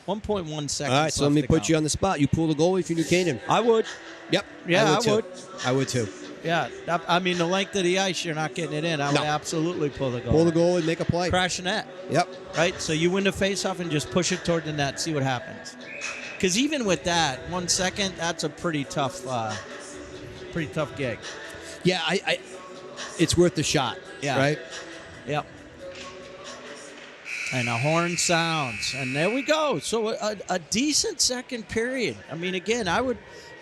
Speaker 1: 1.1 seconds.
Speaker 2: All right, so let me put you on the spot. You pull the goalie if you knew Canaan.
Speaker 1: I would.
Speaker 2: Yep.
Speaker 1: Yeah, I would.
Speaker 2: I would too.
Speaker 1: Yeah. I mean, the length of the ice, you're not getting it in. I would absolutely pull the goal.
Speaker 2: Pull the goalie, make a play.
Speaker 1: Crash the net.
Speaker 2: Yep.
Speaker 1: Right? So you win the face-off and just push it toward the net, see what happens. Because even with that, 1 second, that's a pretty tough gig.
Speaker 2: Yeah, it's worth the shot.
Speaker 1: Yeah.
Speaker 2: Right?
Speaker 1: Yep. And a horn sounds. And there we go. So a decent second period. I mean, again,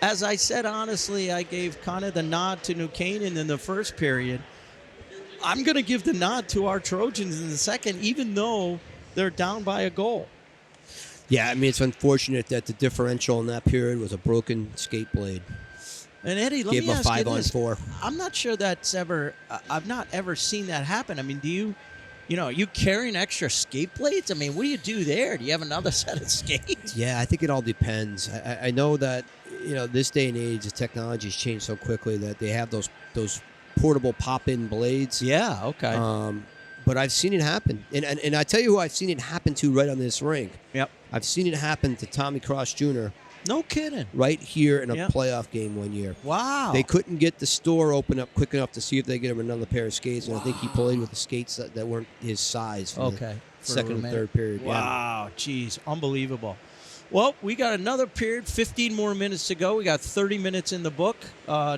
Speaker 1: as I said, honestly, I gave kind of the nod to New Canaan in the first period. I'm going to give the nod to our Trojans in the second, even though they're down by a goal.
Speaker 2: Yeah, I mean, it's unfortunate that the differential in that period was a broken skate blade.
Speaker 1: And Eddie, let me ask you this.
Speaker 2: 5-on-4.
Speaker 1: I'm not sure that's ever. I've not ever seen that happen. I mean, do you? Are you carrying extra skate blades? I mean, what do you do there? Do you have another set of skates?
Speaker 2: Yeah, I think it all depends. I know that this day and age, the technology's changed so quickly that they have those portable pop-in blades.
Speaker 1: Yeah. Okay.
Speaker 2: But I've seen it happen, and I tell you who I've seen it happen to right on this rink.
Speaker 1: Yep.
Speaker 2: I've seen it happen to Tommy Cross Jr.
Speaker 1: No kidding.
Speaker 2: Right here in a playoff game one year.
Speaker 1: Wow.
Speaker 2: They couldn't get the store open up quick enough to see if they get him another pair of skates, and I think he played with the skates that weren't his size. For the second and third period.
Speaker 1: Wow. Jeez. Unbelievable. Well, we got another period, 15 more minutes to go. We got 30 minutes in the book.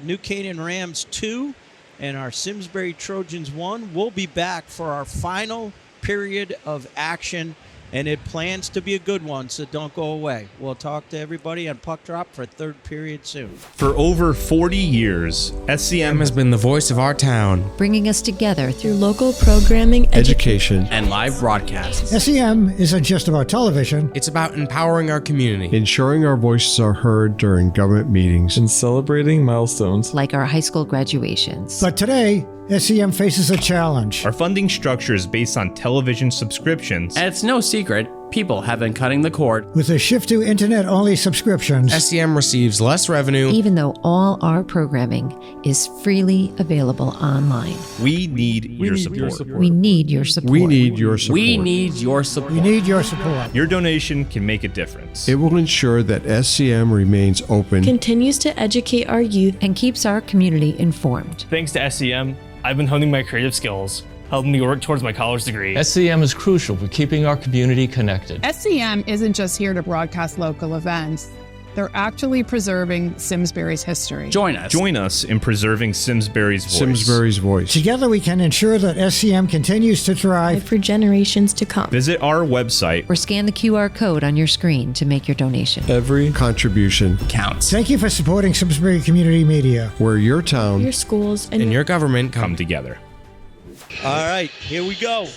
Speaker 1: New Canaan Rams 2 and our Simsbury Trojans 1. We'll be back for our final period of action, and it plans to be a good one, so don't go away. We'll talk to everybody on Puck Drop for third period soon.
Speaker 8: For over 40 years, SCM has been the voice of our town,
Speaker 4: bringing us together
Speaker 13: through local programming,
Speaker 6: education,
Speaker 9: and live broadcasts.
Speaker 5: SEM isn't just about television.
Speaker 3: It's about empowering our community,
Speaker 6: ensuring our voices are heard during government meetings,
Speaker 7: and celebrating milestones
Speaker 4: like our high school graduations.
Speaker 5: But today, SEM faces a challenge.
Speaker 8: Our funding structure is based on television subscriptions.
Speaker 9: And it's no secret, people have been cutting the cord.
Speaker 5: With a shift to internet-only subscriptions,
Speaker 3: SEM receives less revenue,
Speaker 4: even though all our programming is freely available online.
Speaker 8: We need your support.
Speaker 4: We need your support.
Speaker 6: We need your support.
Speaker 9: We need your support.
Speaker 5: We need your support.
Speaker 8: Your donation can make a difference.
Speaker 6: It will ensure that SCM remains open,
Speaker 13: continues to educate our youth,
Speaker 4: and keeps our community informed.
Speaker 10: Thanks to SEM, I've been honing my creative skills, helping me work towards my college degree.
Speaker 11: SEM is crucial for keeping our community connected.
Speaker 12: SEM isn't just here to broadcast local events. They're actually preserving Simsbury's history.
Speaker 9: Join us.
Speaker 8: Join us in preserving Simsbury's voice.
Speaker 6: Simsbury's voice.
Speaker 5: Together we can ensure that SCM continues to thrive
Speaker 13: for generations to come.
Speaker 8: Visit our website
Speaker 4: or scan the QR code on your screen to make your donation.
Speaker 6: Every contribution
Speaker 9: counts.
Speaker 5: Thank you for supporting Simsbury Community Media,
Speaker 6: where your town,
Speaker 13: your schools,
Speaker 3: and your government
Speaker 8: come together.
Speaker 1: All right, here we go.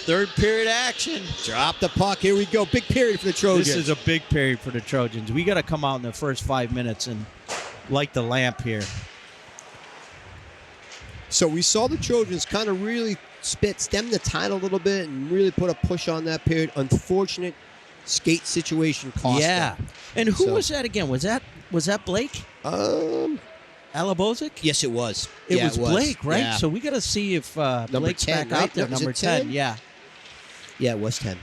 Speaker 1: Third period action.
Speaker 2: Drop the puck. Here we go. Big period for the Trojans.
Speaker 1: This is a big period for the Trojans. We got to come out in the first 5 minutes and light the lamp here.
Speaker 2: So we saw the Trojans kind of really stem the tide a little bit and really put a push on that period. Unfortunate skate situation cost them.
Speaker 1: And who was that again? Was that Blake? Alabozic?
Speaker 2: Yes, it was.
Speaker 1: It was Blake, right?
Speaker 2: Yeah.
Speaker 1: So we got to see if Blake's
Speaker 2: 10,
Speaker 1: back
Speaker 2: right?
Speaker 1: out there. Number 10, yeah.
Speaker 2: Yeah, it was 10.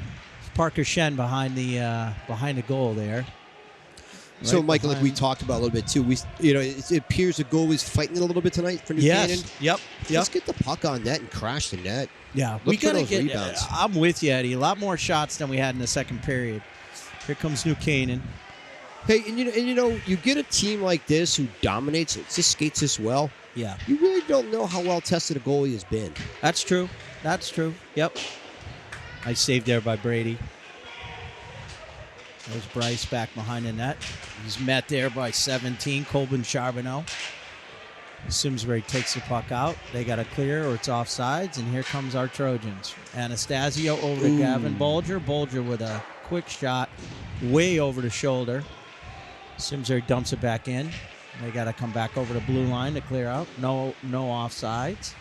Speaker 1: Parker Shen behind the goal there.
Speaker 2: So, Michael, like we talked about a little bit too, it appears the goalie's fighting it a little bit tonight for New Canaan.
Speaker 1: Yep.
Speaker 2: Let's get the puck on net and crash the net.
Speaker 1: Yeah,
Speaker 2: we got to get rebounds.
Speaker 1: I'm with you, Eddie. A lot more shots than we had in the second period. Here comes New Canaan.
Speaker 2: Hey, and you get a team like this who dominates, it just skates this well.
Speaker 1: Yeah.
Speaker 2: You really don't know how well tested a goalie has been.
Speaker 1: That's true. Yep. Nice save there by Brady. There's Bryce back behind the net. He's met there by 17, Colbin Charbonneau. Simsbury takes the puck out. They got to clear or it's offsides, and here comes our Trojans. Anastasio over to Gavin Bolger. Bolger with a quick shot way over the shoulder. Simsbury dumps it back in. They got to come back over the blue line to clear out. No offsides.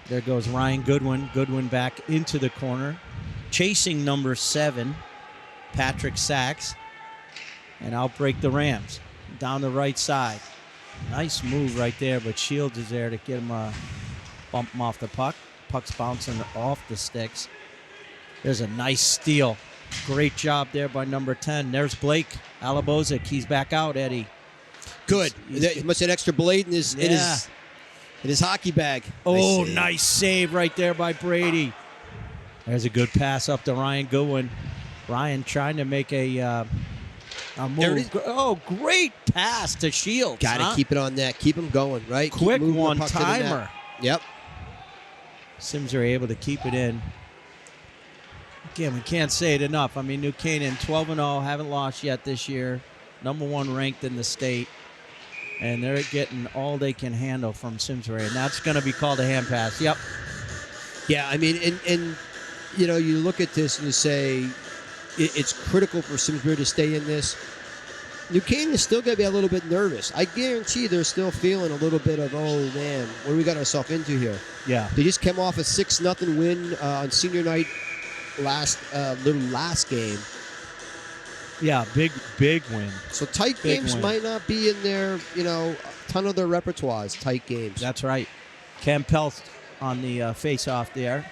Speaker 1: There goes Ryan Goodwin. Goodwin back into the corner. Chasing number 7, Patrick Sachs. And out break the Rams. Down the right side. Nice move right there, but Shields is there to get him bump him off the puck. Puck's bouncing off the sticks. There's a nice steal. Great job there by number 10. There's Blake Alabozic. He's back out, Eddie.
Speaker 2: Good. He must have extra blade in his hockey bag.
Speaker 1: Oh, nice save right there by Brady. There's a good pass up to Ryan Goodwin. Ryan trying to make a move. Oh, great pass to Shields.
Speaker 2: Got to keep it on net. Keep him going, right?
Speaker 1: Quick one-timer.
Speaker 2: Yep.
Speaker 1: Sims are able to keep it in. Again, we can't say it enough. I mean, New Canaan 12-0, haven't lost yet this year. Number 1 ranked in the state. And they're getting all they can handle from Simsbury. And that's going to be called a hand pass. Yep.
Speaker 2: Yeah, I mean, and you know, you look at this and you say it's critical for Simsbury to stay in this. New Canaan is still going to be a little bit nervous. I guarantee they're still feeling a little bit of, oh, man, what do we got ourselves into here?
Speaker 1: Yeah.
Speaker 2: They just came off a 6-0 win on senior night last game.
Speaker 1: Yeah, big win.
Speaker 2: So tight games might not be in their, you know, a ton of their repertoires, tight games.
Speaker 1: That's right. Cam Pelst on the face-off there.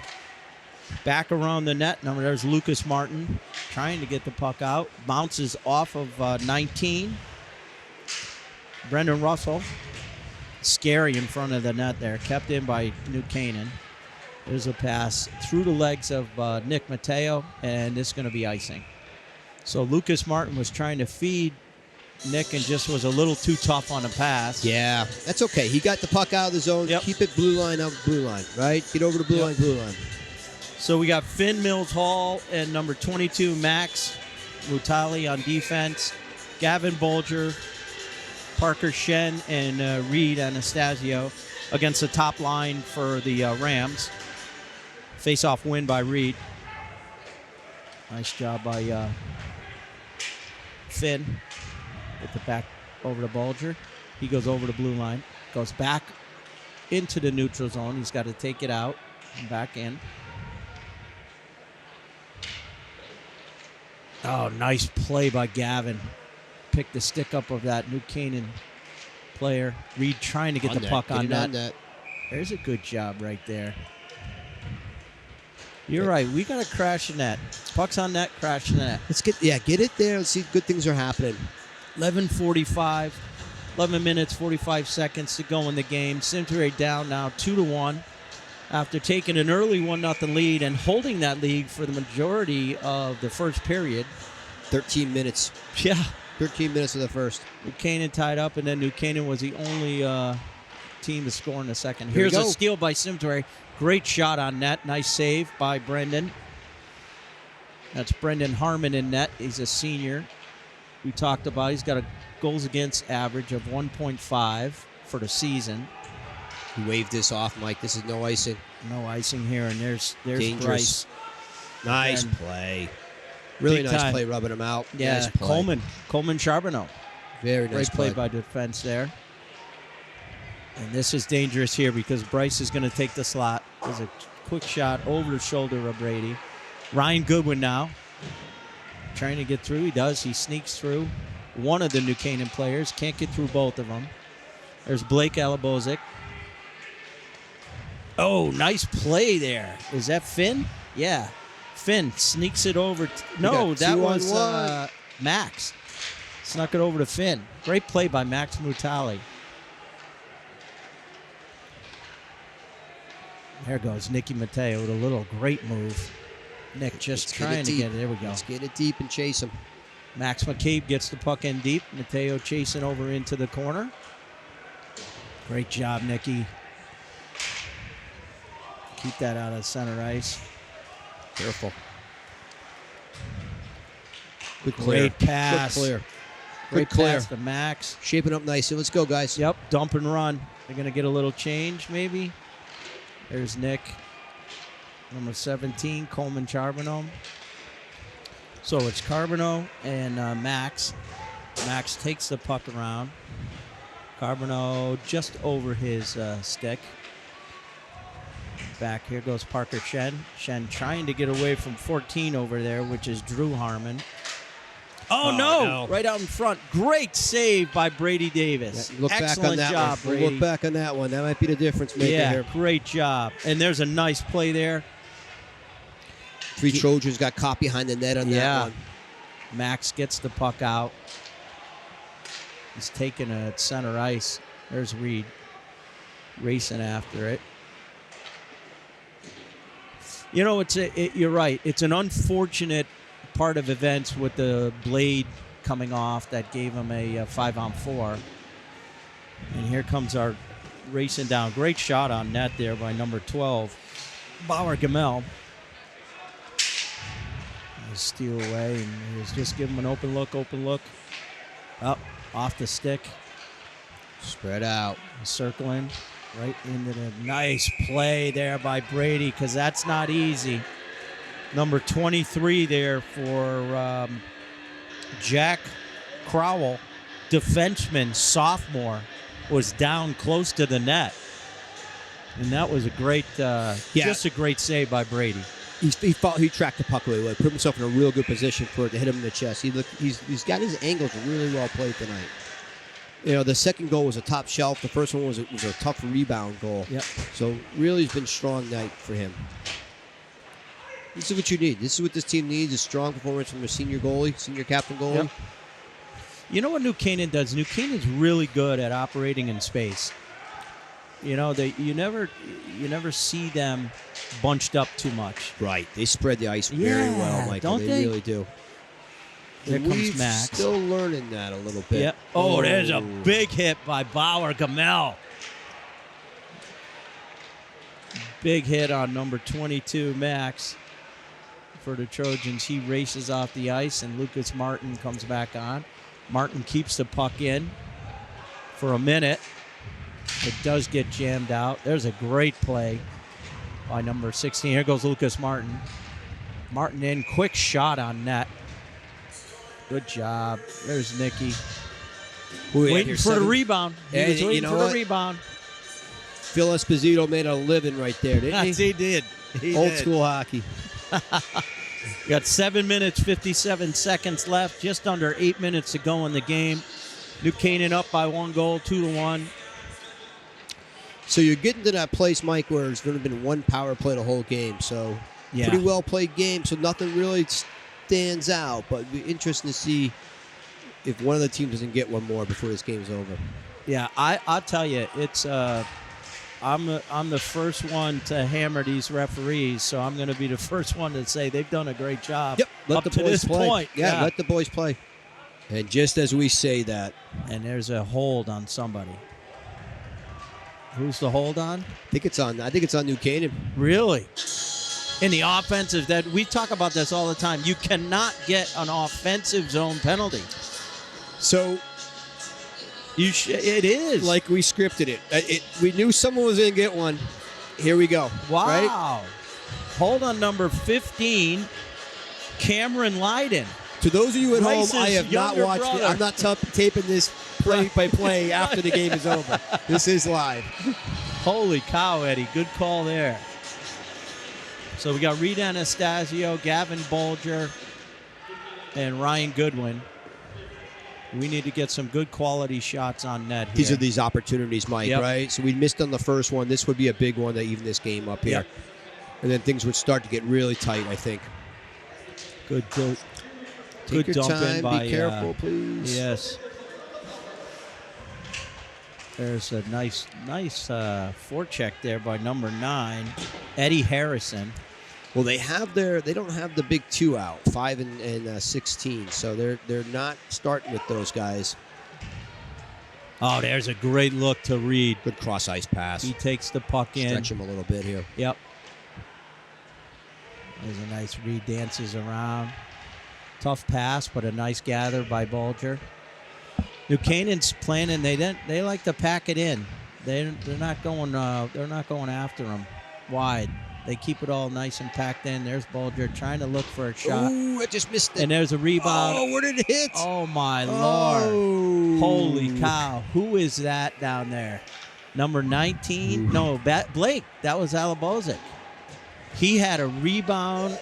Speaker 1: Back around the net. Now there's Lucas Martin trying to get the puck out. Bounces off of 19. Brendan Russell. Scary in front of the net there. Kept in by New Canaan. There's a pass through the legs of Nick Mateo, and this is going to be icing. So Lucas Martin was trying to feed Nick and just was a little too tough on the pass.
Speaker 2: Yeah, that's okay. He got the puck out of the zone.
Speaker 1: Yep.
Speaker 2: Keep it blue line out blue line, right? Get over the blue line.
Speaker 1: So we got Finn Mills Hall and number 22, Max Mutali on defense. Gavin Bolger, Parker Shen, and Reed Anastasio against the top line for the Rams. Face-off win by Reed. Nice job by Finn. Get the back over to Bolger. He goes over the blue line. Goes back into the neutral zone. He's got to take it out and back in. Oh, nice play by Gavin. Picked the stick up of that New Canaan player. Reed trying to get the puck on net. There's a good job right there. You're right. We got to crash the net. Puck's on net, crash the net.
Speaker 2: Let's get it there. Let's see good things are happening.
Speaker 1: 11:45, 11 minutes, 45 seconds to go in the game. Simsbury down now 2-1 after taking an early 1-0 lead and holding that lead for the majority of the first period.
Speaker 2: 13 minutes.
Speaker 1: Yeah.
Speaker 2: 13 minutes of the first.
Speaker 1: New Canaan tied up, and then New Canaan was the only team to score in the second.
Speaker 2: Here
Speaker 1: Here's a steal by Simsbury. Great shot on net. Nice save by Brendan. That's Brendan Harmon in net. He's a senior. We talked about he's got a goals against average of 1.5 for the season.
Speaker 2: He waved this off, Mike. This is no icing.
Speaker 1: No icing here, and there's
Speaker 2: Dangerous.
Speaker 1: Bryce.
Speaker 2: Nice
Speaker 1: Again.
Speaker 2: play. Really nice
Speaker 1: time.
Speaker 2: play rubbing him out.
Speaker 1: Yeah,
Speaker 2: nice play.
Speaker 1: Coleman Charbonneau.
Speaker 2: Very nice
Speaker 1: Great play by defense there. And this is dangerous here because Bryce is going to take the slot. There's a quick shot over the shoulder of Brady. Ryan Goodwin now. Trying to get through. He does. He sneaks through. One of the New Canaan players. Can't get through both of them. There's Blake Alabozic. Oh, nice play there. Is that Finn? Yeah. Finn sneaks it over. No, that was Max. Snuck it over to Finn. Great play by Max Mutali. There goes Nicky Mateo with a little great move. Nick just trying to get it. There we go.
Speaker 2: Let's get it deep and chase him.
Speaker 1: Max McCabe gets the puck in deep. Mateo chasing over into the corner. Great job, Nicky. Keep that out of center ice.
Speaker 2: Careful. Good clear.
Speaker 1: Great pass.
Speaker 2: Good clear.
Speaker 1: Great
Speaker 2: Good clear.
Speaker 1: pass to Max.
Speaker 2: Shaping up nicely. Let's go, guys.
Speaker 1: Yep, dump and run. They're going to get a little change, maybe. There's Nick. Number 17, Coleman Charbonneau. So it's Charbonneau and Max. Max takes the puck around. Charbonneau just over his stick. Back here goes Parker Shen. Shen trying to get away from 14 over there, which is Drew Harmon. Oh, no! Right out in front. Great save by Brady Davis.
Speaker 2: Yeah, look
Speaker 1: Excellent
Speaker 2: back on that
Speaker 1: job,
Speaker 2: one.
Speaker 1: Brady.
Speaker 2: We'll look back on that one. That might be the difference maker here.
Speaker 1: Great job. And there's a nice play there.
Speaker 2: Three Trojans got caught behind the net on that one.
Speaker 1: Max gets the puck out. He's taking it at center ice. There's Reed racing after it. You know, you're right. It's an unfortunate part of events with the blade coming off that gave him a 5-on-4. And here comes our racing down. Great shot on net there by number 12, Bauer Gamel. steal away, and he was just giving him an open look. Up, off the stick.
Speaker 2: Spread out.
Speaker 1: Circling right into the nice play there by Brady, because that's not easy. Number 23 there for Jack Crowell, defenseman, sophomore, was down close to the net. And that was a great, just a great save by Brady.
Speaker 2: He tracked the puck really well. Put himself in a real good position for it to hit him in the chest. He's got his angles really well played tonight. You know, the second goal was a top shelf. The first one was a tough rebound goal.
Speaker 1: Yep.
Speaker 2: So really, it's been a strong night for him. This is what you need. This is what this team needs: a strong performance from a senior captain goalie.
Speaker 1: Yep. You know what New Canaan does? New Canaan's really good at operating in space. You know, you never see them bunched up too much.
Speaker 2: Right. They spread the ice very well, Michael.
Speaker 1: Don't they?
Speaker 2: Really do.
Speaker 1: There comes Max.
Speaker 2: Still learning that a little bit.
Speaker 1: Yep. Oh, there's a big hit by Bauer Gamel. Big hit on number 22, Max. For the Trojans, he races off the ice, and Lucas Martin comes back on. Martin keeps the puck in for a minute. It does get jammed out. There's a great play by number 16. Here goes Lucas Martin. Martin in, quick shot on net. Good job. There's Nicky. Waiting for the rebound. He was waiting for the rebound.
Speaker 2: Phil Esposito made a living right there, didn't he?
Speaker 1: Yes, he did.
Speaker 2: Old school hockey.
Speaker 1: We got 7 minutes, 57 seconds left. Just under 8 minutes to go in the game. New Canaan up by 1 goal, 2-1.
Speaker 2: So you're getting to that place, Mike, where there's going to have been one power play the whole game. So pretty well played game. So nothing really stands out. But it'd be interesting to see if one of the teams doesn't get one more before this game's over.
Speaker 1: Yeah, I'll tell you, it's I'm the first one to hammer these referees, so I'm going to be the first one to say they've done a great job.
Speaker 2: Yep, let
Speaker 1: up
Speaker 2: the
Speaker 1: to
Speaker 2: boys
Speaker 1: this
Speaker 2: play.
Speaker 1: point.
Speaker 2: Yeah, let the boys play. And just as we say that,
Speaker 1: and there's a hold on somebody. Who's the hold on?
Speaker 2: I think it's on New Canaan.
Speaker 1: Really? In the offensive, that we talk about this all the time. You cannot get an offensive zone penalty.
Speaker 2: So
Speaker 1: it is
Speaker 2: like we scripted it. We knew someone was going to get one. Here we go.
Speaker 1: Wow.
Speaker 2: Right?
Speaker 1: Hold on, number 15, Cameron Lyden.
Speaker 2: To those of you at
Speaker 1: Bryce's
Speaker 2: home, I have not watched
Speaker 1: brother.
Speaker 2: it. I'm not taping this play-by-play after the game is over. This is live.
Speaker 1: Holy cow, Eddie. Good call there. So we got Reed Anastasio, Gavin Bolger, and Ryan Goodwin. We need to get some good quality shots on net here.
Speaker 2: These are these opportunities, Mike,
Speaker 1: Yep.
Speaker 2: right? So we missed on the first one. This would be a big one to even this game up here.
Speaker 1: Yep.
Speaker 2: And then things would start to get really tight, I think.
Speaker 1: Good
Speaker 2: Take your
Speaker 1: dump
Speaker 2: time.
Speaker 1: in by,
Speaker 2: be careful, please.
Speaker 1: Yes. There's a nice forecheck there by number 9, Eddie Harrison.
Speaker 2: Well, they don't have the big 2 out, 5 and 16. So they're not starting with those guys.
Speaker 1: Oh, there's a great look to Reed.
Speaker 2: Good cross ice pass.
Speaker 1: He takes the puck in.
Speaker 2: Stretch him a little bit here.
Speaker 1: Yep. There's a nice Reed dances around. Tough pass, but a nice gather by Bolger. New Canaan's planning. They like to pack it in. They're not going after them wide. They keep it all nice and packed in. There's Bolger trying to look for a shot.
Speaker 2: Ooh, I just missed it.
Speaker 1: And there's a rebound.
Speaker 2: Oh, where did it hit?
Speaker 1: Oh, my Lord. Holy cow. Who is that down there? Number 19? No, Blake. That was Alabozic. He had a rebound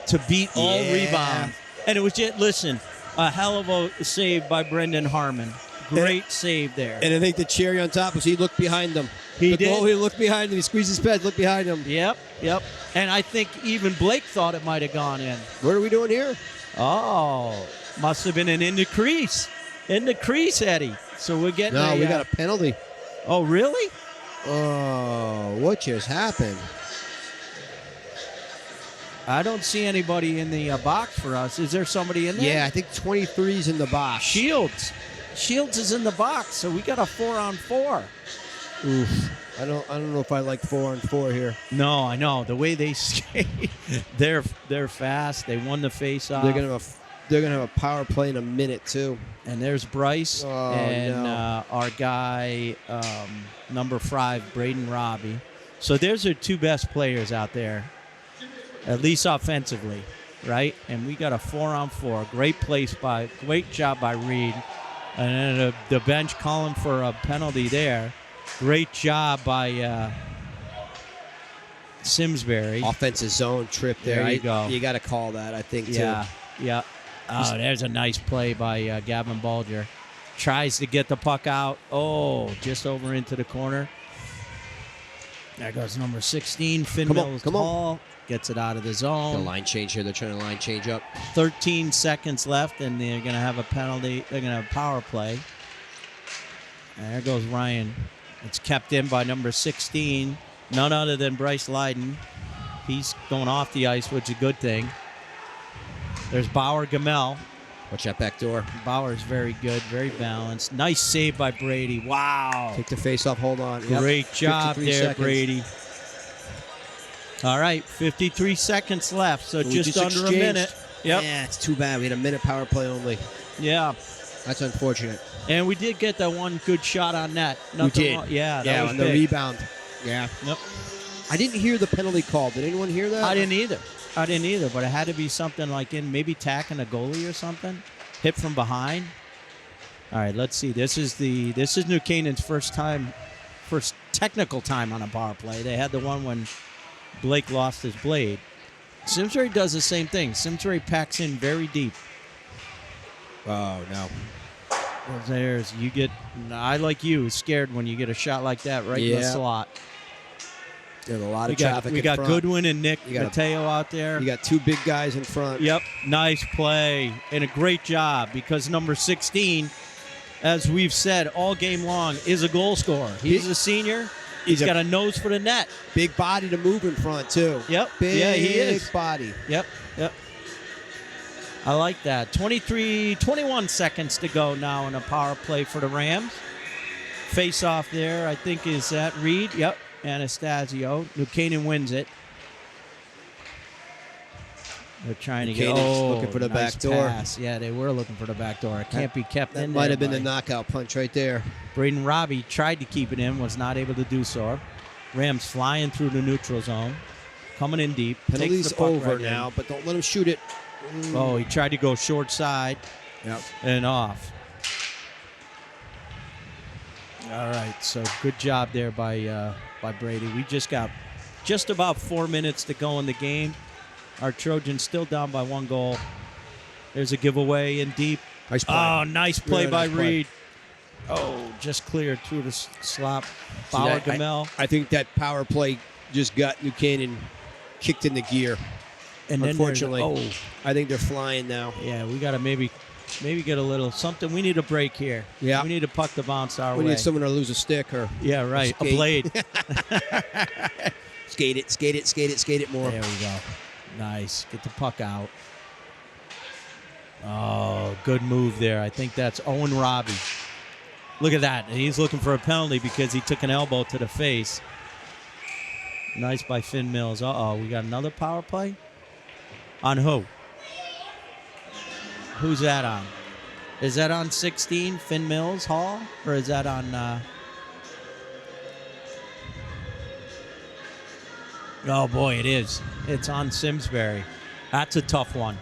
Speaker 1: to beat all rebounds. And it was just, listen, a hell of a save by Brendan Harmon. Great save there.
Speaker 2: And I think the cherry on top was he looked behind them.
Speaker 1: He did.
Speaker 2: He looked behind him. He squeezed his pad, looked behind him.
Speaker 1: Yep. And I think even Blake thought it might have gone in.
Speaker 2: What are we doing here?
Speaker 1: Oh, must have been in the crease. In the crease, Eddie. So we're getting
Speaker 2: we got a penalty.
Speaker 1: Oh, really?
Speaker 2: Oh, what just happened?
Speaker 1: I don't see anybody in the box for us. Is there somebody in there?
Speaker 2: Yeah, I think 23's in the box.
Speaker 1: Shields is in the box, so we got a 4-on-4.
Speaker 2: Oof. I don't know if I like 4-on-4 here.
Speaker 1: No, I know the way they skate. They're fast. They won the face-off.
Speaker 2: They're gonna have a power play in a minute too.
Speaker 1: And there's Bryce our guy number 5, Braden Robbie. So there's our 2 best players out there, at least offensively, right? And we got a 4-on-4. Great job by Reed. And then the bench calling for a penalty there. Great job by Simsbury.
Speaker 2: Offensive zone trip there.
Speaker 1: There you go.
Speaker 2: You got to call that, I think, too.
Speaker 1: Yeah. Oh, there's a nice play by Gavin Bulger. Tries to get the puck out. Oh, just over into the corner. There goes number 16, Finn Mills Hall. Gets it out of the zone.
Speaker 2: The line change here. They're trying to line change up.
Speaker 1: 13 seconds left, and they're going to have a penalty. They're going to have a power play. And there goes Ryan. It's kept in by number 16, none other than Bryce Leiden. He's going off the ice, which is a good thing. There's Bauer Gamel.
Speaker 2: Watch that back door.
Speaker 1: Bauer's very good, very balanced. Nice save by Brady. Wow.
Speaker 2: Take the face off. Hold on.
Speaker 1: Great job there,
Speaker 2: seconds.
Speaker 1: Brady. All right, 53 seconds left, so just under
Speaker 2: exchanged.
Speaker 1: a minute. Yep.
Speaker 2: Yeah, it's too bad. We had a minute power play only.
Speaker 1: Yeah.
Speaker 2: That's unfortunate.
Speaker 1: And we did get that one good shot on net.
Speaker 2: We did.
Speaker 1: Yeah,
Speaker 2: that was on the rebound. Yeah.
Speaker 1: Yep.
Speaker 2: I didn't hear the penalty call. Did anyone hear that?
Speaker 1: I didn't either, but it had to be something like maybe tacking a goalie or something. Hit from behind. All right, let's see. This is New Canaan's first technical time on a power play. They had the one when Blake lost his blade. Simsbury does the same thing. Simsbury packs in very deep.
Speaker 2: Oh, no.
Speaker 1: I like you, scared when you get a shot like that right in the slot.
Speaker 2: There's a lot of traffic.
Speaker 1: We got Goodwin and Nick Mateo out there.
Speaker 2: You got 2 big guys in front.
Speaker 1: Yep, nice play and a great job because number 16, as we've said all game long, is a goal scorer. He's a senior. He's got a nose for the net.
Speaker 2: Big body to move in front, too.
Speaker 1: Yep.
Speaker 2: Big
Speaker 1: he is.
Speaker 2: body.
Speaker 1: Yep. I like that. 21 seconds to go now in a power play for the Rams. Face off there, I think, is that Reed? Yep. Anastasio. New Canaan wins it. They're trying to get
Speaker 2: looking for the
Speaker 1: nice
Speaker 2: back door.
Speaker 1: Pass. Yeah, they were looking for the back door. It can't be kept in there.
Speaker 2: That might have been the knockout punch right there.
Speaker 1: Braden Robbie tried to keep it in, was not able to do so. Rams flying through the neutral zone. Coming in deep.
Speaker 2: Penalty's over now, but don't let him shoot it.
Speaker 1: Oh, he tried to go short side.
Speaker 2: Yep.
Speaker 1: And off. All right, so good job there by Brady. We just got just about 4 minutes to go in the game. Our Trojans still down by 1 goal. There's a giveaway in deep.
Speaker 2: Nice play.
Speaker 1: Oh, nice play
Speaker 2: Really
Speaker 1: by
Speaker 2: nice play.
Speaker 1: Reed. Oh, just cleared through the slop. Bauer Gamel.
Speaker 2: I think that power play just got New Canaan kicked into gear.
Speaker 1: And
Speaker 2: unfortunately,
Speaker 1: then
Speaker 2: I think they're flying now.
Speaker 1: Yeah, we got to maybe get a little something. We need a break here.
Speaker 2: Yeah.
Speaker 1: We need a puck to bounce our way.
Speaker 2: We need someone to lose a stick or
Speaker 1: right, a blade.
Speaker 2: Skate it more.
Speaker 1: There we go. Nice. Get the puck out. Oh, good move there. I think that's Owen Robbie. Look at that. He's looking for a penalty because he took an elbow to the face. Nice by Finn Mills. Uh-oh, we got another power play? On who? Who's that on? Is that on 16, Finn Mills Hall? Or is that on... Oh, boy, it is. It's on Simsbury. That's a tough one.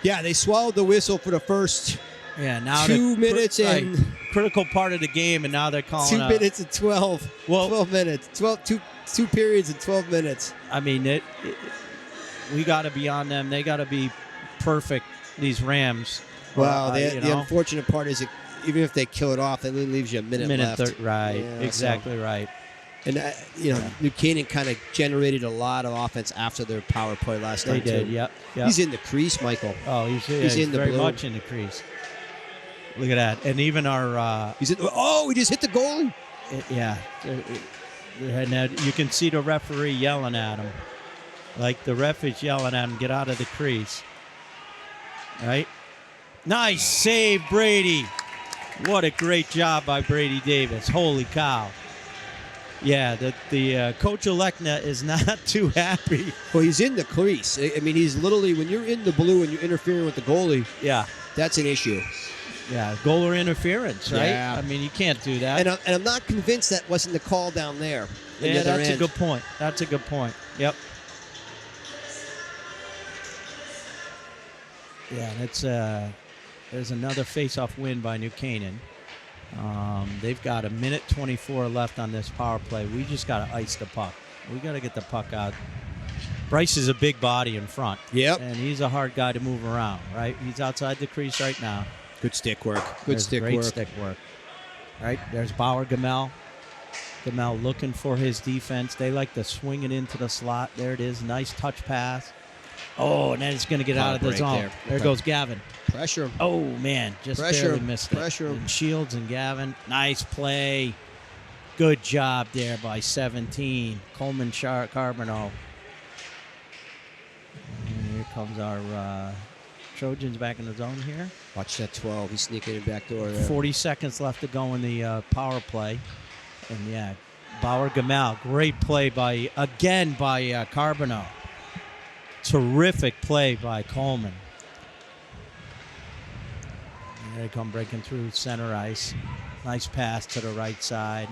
Speaker 2: Yeah, they swallowed the whistle for the first
Speaker 1: now
Speaker 2: 2 minutes and
Speaker 1: critical part of the game, and now they're calling
Speaker 2: 2 minutes and 12. Well, 12 minutes. 2 periods and 12 minutes.
Speaker 1: I mean, we got to be on them. They got to be perfect, these Rams.
Speaker 2: Well, the unfortunate part is even if they kill it off, it only leaves you a minute left.
Speaker 1: Right,
Speaker 2: yeah,
Speaker 1: exactly right.
Speaker 2: And, New Canaan kind of generated a lot of offense after their power play last night,
Speaker 1: They did,
Speaker 2: too.
Speaker 1: yep.
Speaker 2: He's in the crease, Michael.
Speaker 1: Oh, he's
Speaker 2: in the
Speaker 1: very
Speaker 2: blue.
Speaker 1: much in the crease. Look at that. And even our...
Speaker 2: he just hit the goalie.
Speaker 1: And you can see the referee yelling at him. Like the ref is yelling at him, get out of the crease. Right? Nice save, Brady. What a great job by Brady Davis. Holy cow. Yeah, the coach-elect is not too happy.
Speaker 2: Well, he's in the crease. I mean, he's literally, when you're in the blue and you're interfering with the goalie,
Speaker 1: yeah,
Speaker 2: that's an issue.
Speaker 1: Yeah, goal or interference, right?
Speaker 2: Yeah.
Speaker 1: I mean, you can't do that.
Speaker 2: And I'm not convinced that wasn't the call down there.
Speaker 1: Yeah, that's a good point. That's a good point. Yep. Yeah, that's there's another face-off win by New Canaan. They've got 1:24 left on this power play. We just got to ice the puck. We got to get the puck out. Bryce is a big body in front.
Speaker 2: Yep.
Speaker 1: And he's a hard guy to move around, right? He's outside the crease right now.
Speaker 2: Good stick work.
Speaker 1: Great stick work. Right, there's Bauer Gamel. Gamel looking for his defense. They like to swing it into the slot. There it is. Nice touch pass. Oh, and then it's going to get out of the zone. There goes Gavin.
Speaker 2: Pressure him.
Speaker 1: Oh, man. Just barely missed it.
Speaker 2: Pressure him.
Speaker 1: And Shields and Gavin. Nice play. Good job there by 17. Coleman Carbonneau. And here comes our Trojans back in the zone here.
Speaker 2: Watch that 12. He's sneaking in back door there.
Speaker 1: 40 seconds left to go in the power play. And, yeah, Bauer Gamel. Great play by Carbonneau. Terrific play by Coleman. There they come breaking through center ice. Nice pass to the right side.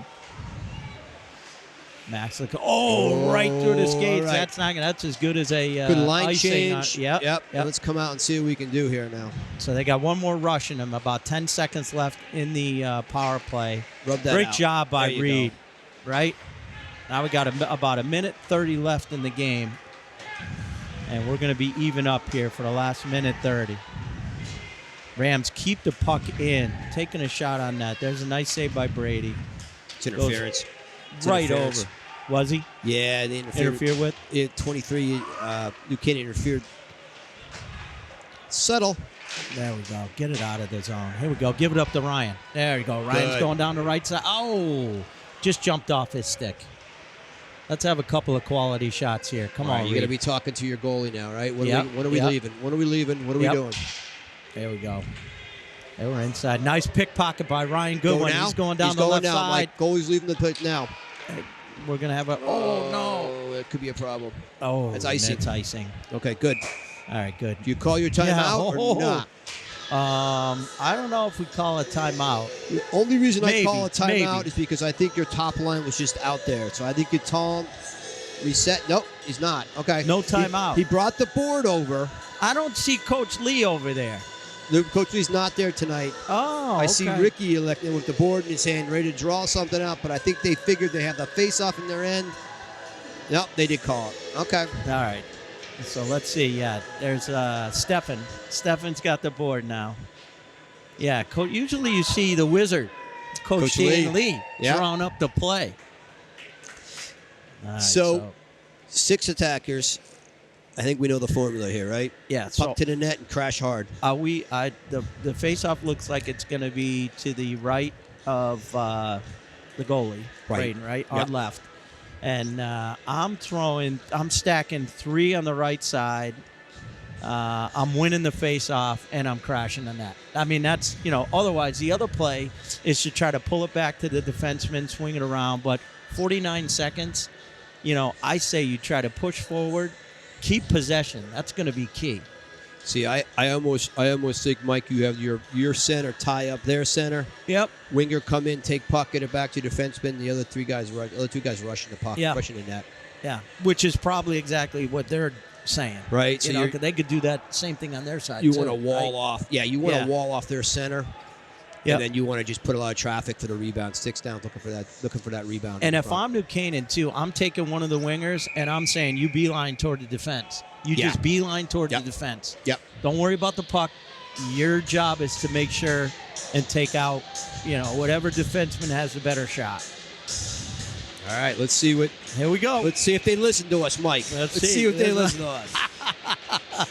Speaker 1: Max, right through the skates.
Speaker 2: Right.
Speaker 1: That's as good as a
Speaker 2: good line
Speaker 1: icing
Speaker 2: change.
Speaker 1: Yep.
Speaker 2: Let's come out and see what we can do here now.
Speaker 1: So they got one more rush in them. About 10 seconds left in the power play.
Speaker 2: Rub that
Speaker 1: Great
Speaker 2: out.
Speaker 1: job by
Speaker 2: There you
Speaker 1: Reed.
Speaker 2: go.
Speaker 1: Right? Now we got about 1:30 left in the game. And we're going to be even up here for the last 1:30. Rams keep the puck in. Taking a shot on that. There's a nice save by Brady.
Speaker 2: It's interference.
Speaker 1: Right over. Was he?
Speaker 2: Yeah, they
Speaker 1: interfered with?
Speaker 2: 23. New Canaan interfered. Subtle.
Speaker 1: There we go. Get it out of the zone. Here we go. Give it up to Ryan. There you go. Ryan's going down the right side. Oh, just jumped off his stick. Let's have a couple of quality shots here. Come on,
Speaker 2: you got to be talking to your goalie now, right? When are we leaving? When are we leaving? What are we doing?
Speaker 1: There we go. They were inside. Nice pickpocket by Ryan Goodwin. He's going down the left side.
Speaker 2: Mike. Goalie's leaving the pitch now.
Speaker 1: We're going to have a... Oh, no.
Speaker 2: That could be a problem.
Speaker 1: Oh,
Speaker 2: it's icing.
Speaker 1: It's icing.
Speaker 2: Okay, good.
Speaker 1: All right, good.
Speaker 2: Do you call your timeout or not?
Speaker 1: I don't know if we call a timeout.
Speaker 2: The only reason I call a timeout is because I think your top line was just out there. So I think you tell him, reset. Nope, he's not. Okay.
Speaker 1: No timeout.
Speaker 2: He brought the board over.
Speaker 1: I don't see Coach Lee over there.
Speaker 2: Coach Lee's not there tonight.
Speaker 1: Oh,
Speaker 2: I see Ricky elected with the board in his hand, ready to draw something out, but I think they figured they had the face-off in their end. Nope, they did call it. Okay.
Speaker 1: All right. So let's see. Yeah, there's Stefan. Stefan's got the board now. Yeah, usually you see the wizard, Coach Lee drawing up the play. Right,
Speaker 2: so 6 attackers. I think we know the formula here, right?
Speaker 1: Yeah.
Speaker 2: Puck to the net and crash hard.
Speaker 1: The face-off looks like it's going to be to the right of the goalie, Braden, right?
Speaker 2: Yep.
Speaker 1: On left. And I'm stacking 3 on the right side. I'm winning the face-off, and I'm crashing the net. I mean, that's, otherwise the other play is to try to pull it back to the defenseman, swing it around. But 49 seconds, I say you try to push forward, keep possession. That's going to be key.
Speaker 2: See, I almost think, Mike, you have your center tie up their center.
Speaker 1: Yep.
Speaker 2: Winger come in, take puck, get it back to defenseman. The other 2 guys rushing the puck, rushing the net.
Speaker 1: Yeah, which is probably exactly what they're saying.
Speaker 2: Right.
Speaker 1: So they could do that same thing on their side.
Speaker 2: You want to wall off. Yeah, you want to wall off their center.
Speaker 1: Yep.
Speaker 2: And then you want to just put a lot of traffic for the rebound, sticks down, looking for that rebound.
Speaker 1: And if I'm New Canaan too, I'm taking one of the wingers and I'm saying you beeline toward the defense. You just beeline toward the defense.
Speaker 2: Yep.
Speaker 1: Don't worry about the puck. Your job is to make sure and take out, whatever defenseman has the better shot.
Speaker 2: All right, let's see what.
Speaker 1: Here we go.
Speaker 2: Let's see if they listen to us, Mike. Let's see if they listen to us.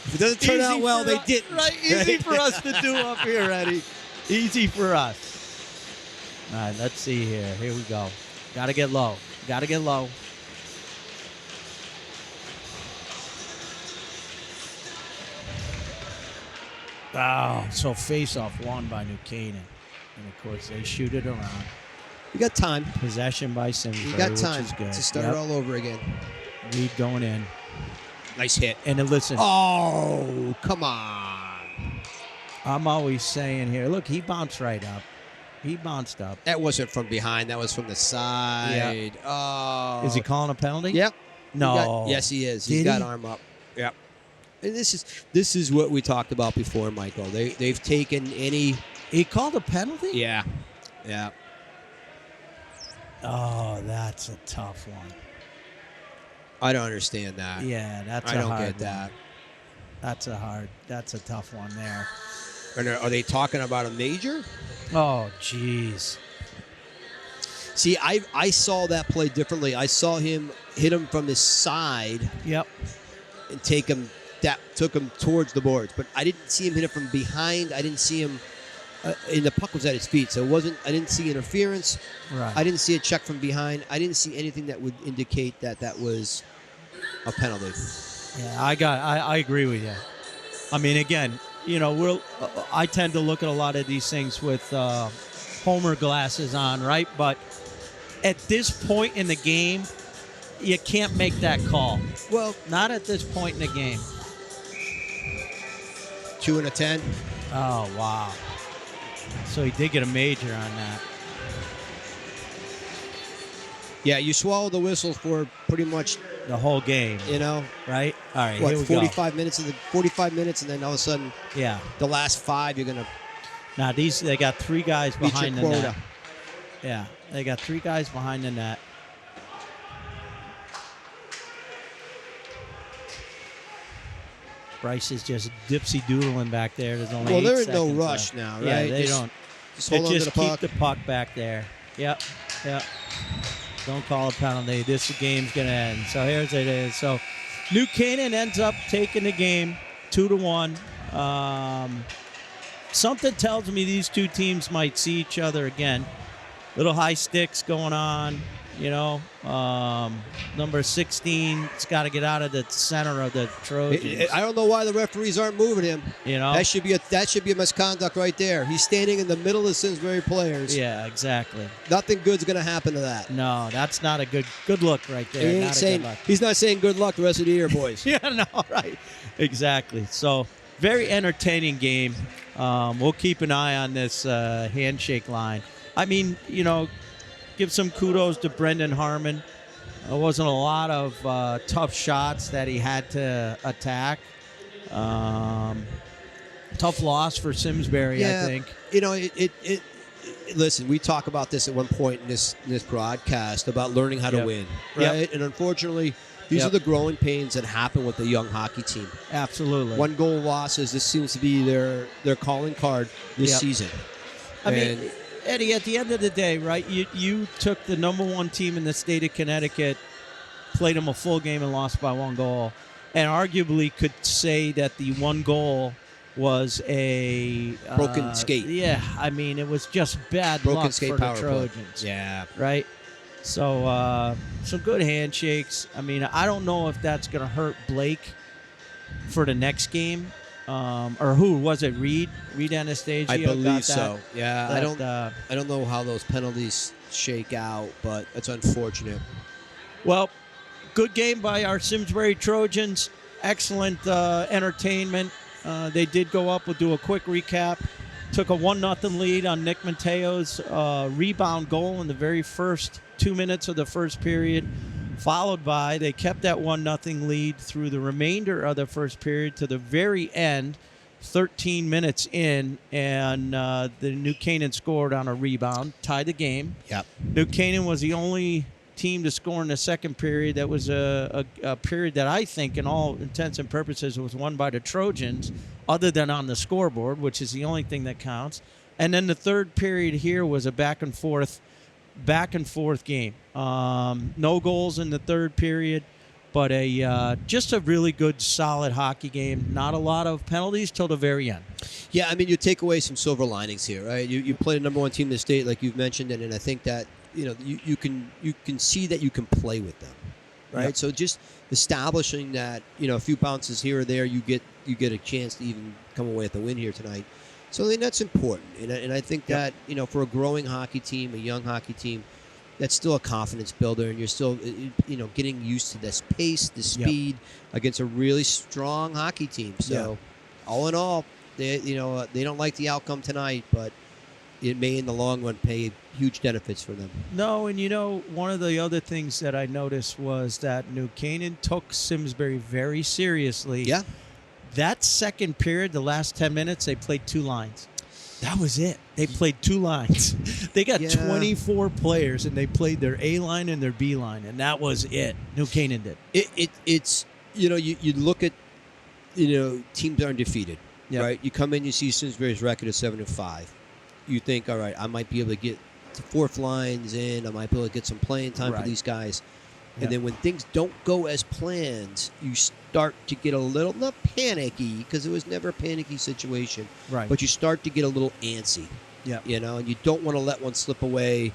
Speaker 2: If it doesn't turn out well, they didn't.
Speaker 1: Right, easy for us to do up here, Eddie. Easy for us. All right, let's see here. Here we go. Got to get low. Oh, so face-off won by New Canaan. And, of course, they shoot it around.
Speaker 2: You got time.
Speaker 1: Possession by Simsbury,
Speaker 2: You got time
Speaker 1: which is good.
Speaker 2: to start all over again.
Speaker 1: Reed going in.
Speaker 2: Nice hit.
Speaker 1: And then listen.
Speaker 2: Oh, come on.
Speaker 1: I'm always saying here, look, he bounced right up. He bounced up.
Speaker 2: That wasn't from behind. That was from the side.
Speaker 1: Yeah.
Speaker 2: Oh.
Speaker 1: Is he calling a penalty?
Speaker 2: Yep.
Speaker 1: No.
Speaker 2: Yes, he is.
Speaker 1: Did
Speaker 2: He's got
Speaker 1: he?
Speaker 2: arm up. Yep. And this is what we talked about before, Michael. They've taken any.
Speaker 1: He called a penalty?
Speaker 2: Yeah. Yeah.
Speaker 1: Oh, that's a tough one.
Speaker 2: I don't understand that.
Speaker 1: Yeah, that's
Speaker 2: I
Speaker 1: a
Speaker 2: don't
Speaker 1: hard
Speaker 2: get
Speaker 1: one.
Speaker 2: that.
Speaker 1: That's a tough one there.
Speaker 2: And are they talking about a major?
Speaker 1: Oh, jeez.
Speaker 2: See, I saw that play differently. I saw him hit him from his side.
Speaker 1: Yep.
Speaker 2: And took him towards the boards, but I didn't see him hit it from behind. I didn't see him. And the puck was at his feet, so it wasn't. I didn't see interference.
Speaker 1: Right.
Speaker 2: I didn't see a check from behind. I didn't see anything that would indicate that was a penalty.
Speaker 1: Yeah, I agree with you. I mean, again, I tend to look at a lot of these things with Homer glasses on, right? But at this point in the game, you can't make that call.
Speaker 2: Well,
Speaker 1: not at this point in the game.
Speaker 2: 2 and a 10.
Speaker 1: Oh, wow. So he did get a major on that.
Speaker 2: Yeah, you swallow the whistle for pretty much
Speaker 1: the whole game. Right? All right,
Speaker 2: what,
Speaker 1: here we
Speaker 2: 45
Speaker 1: go.
Speaker 2: minutes 45 minutes, and then all of a sudden, the last 5 you're gonna.
Speaker 1: Now they got 3 guys
Speaker 2: beat
Speaker 1: behind
Speaker 2: your
Speaker 1: the
Speaker 2: quota.
Speaker 1: net. Yeah, they got 3 guys behind the net. Bryce is just dipsy doodling back there. There's only 8
Speaker 2: they're in no
Speaker 1: seconds
Speaker 2: rush
Speaker 1: left.
Speaker 2: now, right?
Speaker 1: Yeah, they don't.
Speaker 2: Just hold on to the puck.
Speaker 1: Keep the puck back there. Yep. Don't call a penalty. This game's gonna end. So here's it is. So New Canaan ends up taking the game 2-1. Something tells me these two teams might see each other again. Little high sticks going on. Number 16's got to get out of the center of the Trojans.
Speaker 2: I don't know why the referees aren't moving him. That should be a misconduct right there. He's standing in the middle of the Simsbury players.
Speaker 1: Yeah, exactly.
Speaker 2: Nothing good's going to happen to that.
Speaker 1: No, that's not a good look right there.
Speaker 2: He's not saying good luck the rest of the year, boys.
Speaker 1: Yeah, no, right. Exactly. So, very entertaining game. We'll keep an eye on this handshake line. I mean, give some kudos to Brendan Harmon. There wasn't a lot of tough shots that he had to attack. Tough loss for Simsbury, I think.
Speaker 2: Listen, we talk about this at one point in this broadcast about learning how to win, right?
Speaker 1: Yep.
Speaker 2: And unfortunately, these are the growing pains that happen with the young hockey team.
Speaker 1: Absolutely.
Speaker 2: 1 goal losses. This seems to be their calling card this season.
Speaker 1: I mean, Eddie, at the end of the day, right, you took the number 1 team in the state of Connecticut, played them a full game and lost by 1 goal, and arguably could say that the 1 goal was a
Speaker 2: broken skate.
Speaker 1: Yeah, I mean, it was just bad
Speaker 2: broken
Speaker 1: luck
Speaker 2: skate
Speaker 1: for the
Speaker 2: power
Speaker 1: Trojans.
Speaker 2: Play. Yeah.
Speaker 1: Right? So, some good handshakes. I mean, I don't know if that's going to hurt Blake for the next game. Or who was it? Reed Anastasio.
Speaker 2: I believe
Speaker 1: got that,
Speaker 2: so. Yeah,
Speaker 1: that,
Speaker 2: I don't know how those penalties shake out, but it's unfortunate.
Speaker 1: Well, good game by our Simsbury Trojans. Excellent entertainment. They did go up. We'll do a quick recap. Took a 1-0 lead on Nick Mateo's rebound goal in the very first 2 minutes of the first period. Followed by, they kept that 1-0 lead through the remainder of the first period to the very end, 13 minutes in, and the New Canaan scored on a rebound, tied the game.
Speaker 2: Yep.
Speaker 1: New Canaan was the only team to score in the second period. That was a period that I think, in all intents and purposes, was won by the Trojans, other than on the scoreboard, which is the only thing that counts. And then the third period here was a back and forth game. No goals in the third period, but just a really good, solid hockey game. Not a lot of penalties till the very end.
Speaker 2: Yeah, I mean, you take away some silver linings here, right? You play the number 1 team in the state, like you've mentioned, and I think that you can see that you can play with them, right?
Speaker 1: Yep.
Speaker 2: So just establishing that a few bounces here or there, you get a chance to even come away with the win here tonight. So I think that's important, and I think that for a growing hockey team, a young hockey team, that's still a confidence builder, and you're still getting used to this pace, the speed against a really strong hockey team. So all in all, they don't like the outcome tonight, but it may in the long run pay huge benefits for them.
Speaker 1: No, and one of the other things that I noticed was that New Canaan took Simsbury very seriously.
Speaker 2: Yeah.
Speaker 1: That second period, the last 10 minutes, they played 2 lines. That was it. They played 2 lines. They got 24 players, and they played their A line and their B line, and that was it. New Canaan did.
Speaker 2: It's you look at teams are undefeated, right? You come in, you see Simsbury's record of 7-5. You think, all right, I might be able to get to 4th lines in. I might be able to get some playing time for these guys. And then when things don't go as planned, you start to get a little, not panicky, because it was never a panicky situation, but you start to get a little antsy. And you don't want to let one slip away,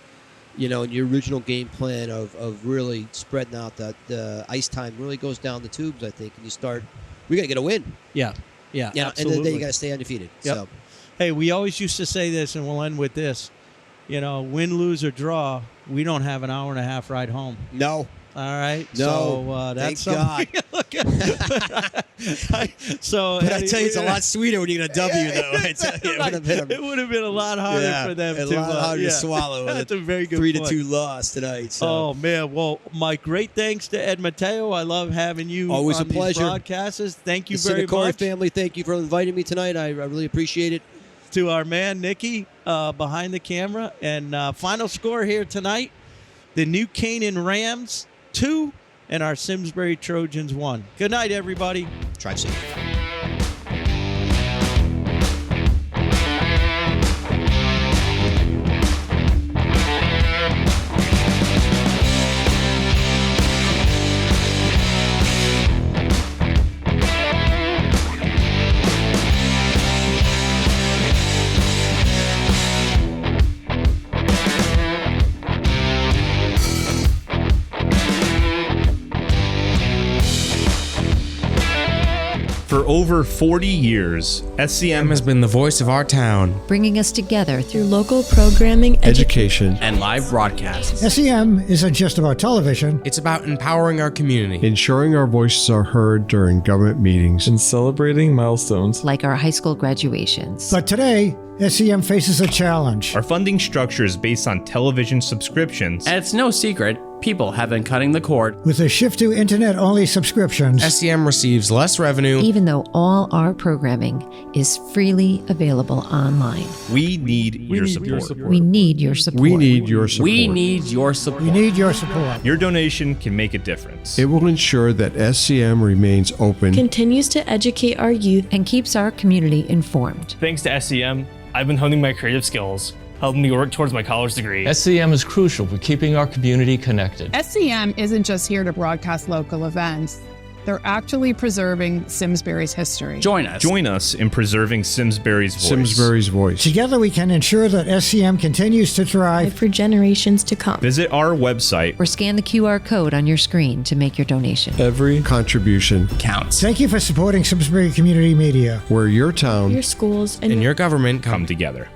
Speaker 2: in your original game plan of really spreading out that ice time really goes down the tubes, I think, and you start, we got to get a win.
Speaker 1: Yeah, absolutely.
Speaker 2: And then you got to stay undefeated. So.
Speaker 1: Hey, we always used to say this, and we'll end with this. Win, lose, or draw, we don't have an hour and a half ride home.
Speaker 2: No.
Speaker 1: All right.
Speaker 2: No.
Speaker 1: So that's
Speaker 2: thank God.
Speaker 1: Look at. So,
Speaker 2: but I tell you, it's a lot sweeter when you get a W, though. I tell you,
Speaker 1: it would have been a lot harder for them
Speaker 2: a lot harder to swallow.
Speaker 1: That's a very good
Speaker 2: 3-2 loss tonight. So.
Speaker 1: Oh man! Well, Mike, great thanks to Ed Mateo. I love having you.
Speaker 2: Always
Speaker 1: on
Speaker 2: a pleasure.
Speaker 1: These broadcasters. Thank you
Speaker 2: the
Speaker 1: very
Speaker 2: Sinacori
Speaker 1: much.
Speaker 2: Family, thank you for inviting me tonight. I really appreciate it.
Speaker 1: To our man Nikki behind the camera, and final score here tonight: the New Canaan Rams 2 and our Simsbury Trojans 1. Good night, everybody.
Speaker 2: Drive safe.
Speaker 3: For over 40 years, SCM has been the voice of our town,
Speaker 4: bringing us together
Speaker 13: through local programming,
Speaker 6: education,
Speaker 9: and live broadcasts.
Speaker 5: SEM isn't just about television.
Speaker 8: It's about empowering our community,
Speaker 6: ensuring our voices are heard during government meetings,
Speaker 7: and celebrating milestones
Speaker 4: like our high school graduations.
Speaker 5: But today, SEM faces a challenge.
Speaker 3: Our funding structure is based on television subscriptions.
Speaker 9: And it's no secret, people have been cutting the cord.
Speaker 5: With a shift to internet-only subscriptions,
Speaker 8: SEM receives less revenue,
Speaker 4: even though all our programming is freely available online.
Speaker 3: We need your support.
Speaker 4: We need your support.
Speaker 6: We need your support.
Speaker 9: We need your support.
Speaker 5: We need your support.
Speaker 3: Your donation can make a difference.
Speaker 6: It will ensure that SCM remains open,
Speaker 13: continues to educate our youth,
Speaker 4: and keeps our community informed.
Speaker 10: Thanks to SEM, I've been honing my creative skills, helping me work towards my college degree.
Speaker 11: SCM is crucial for keeping our community connected.
Speaker 12: SCM isn't just here to broadcast local events. They're actually preserving Simsbury's history.
Speaker 9: Join us.
Speaker 3: Join us in preserving Simsbury's voice.
Speaker 6: Simsbury's voice.
Speaker 5: Together we can ensure that SCM continues to thrive
Speaker 13: for generations to come.
Speaker 3: Visit our website
Speaker 4: or scan the QR code on your screen to make your donation.
Speaker 6: Every contribution
Speaker 9: counts.
Speaker 5: Thank you for supporting Simsbury Community Media,
Speaker 6: where your town,
Speaker 13: your schools,
Speaker 8: and your government
Speaker 3: come together.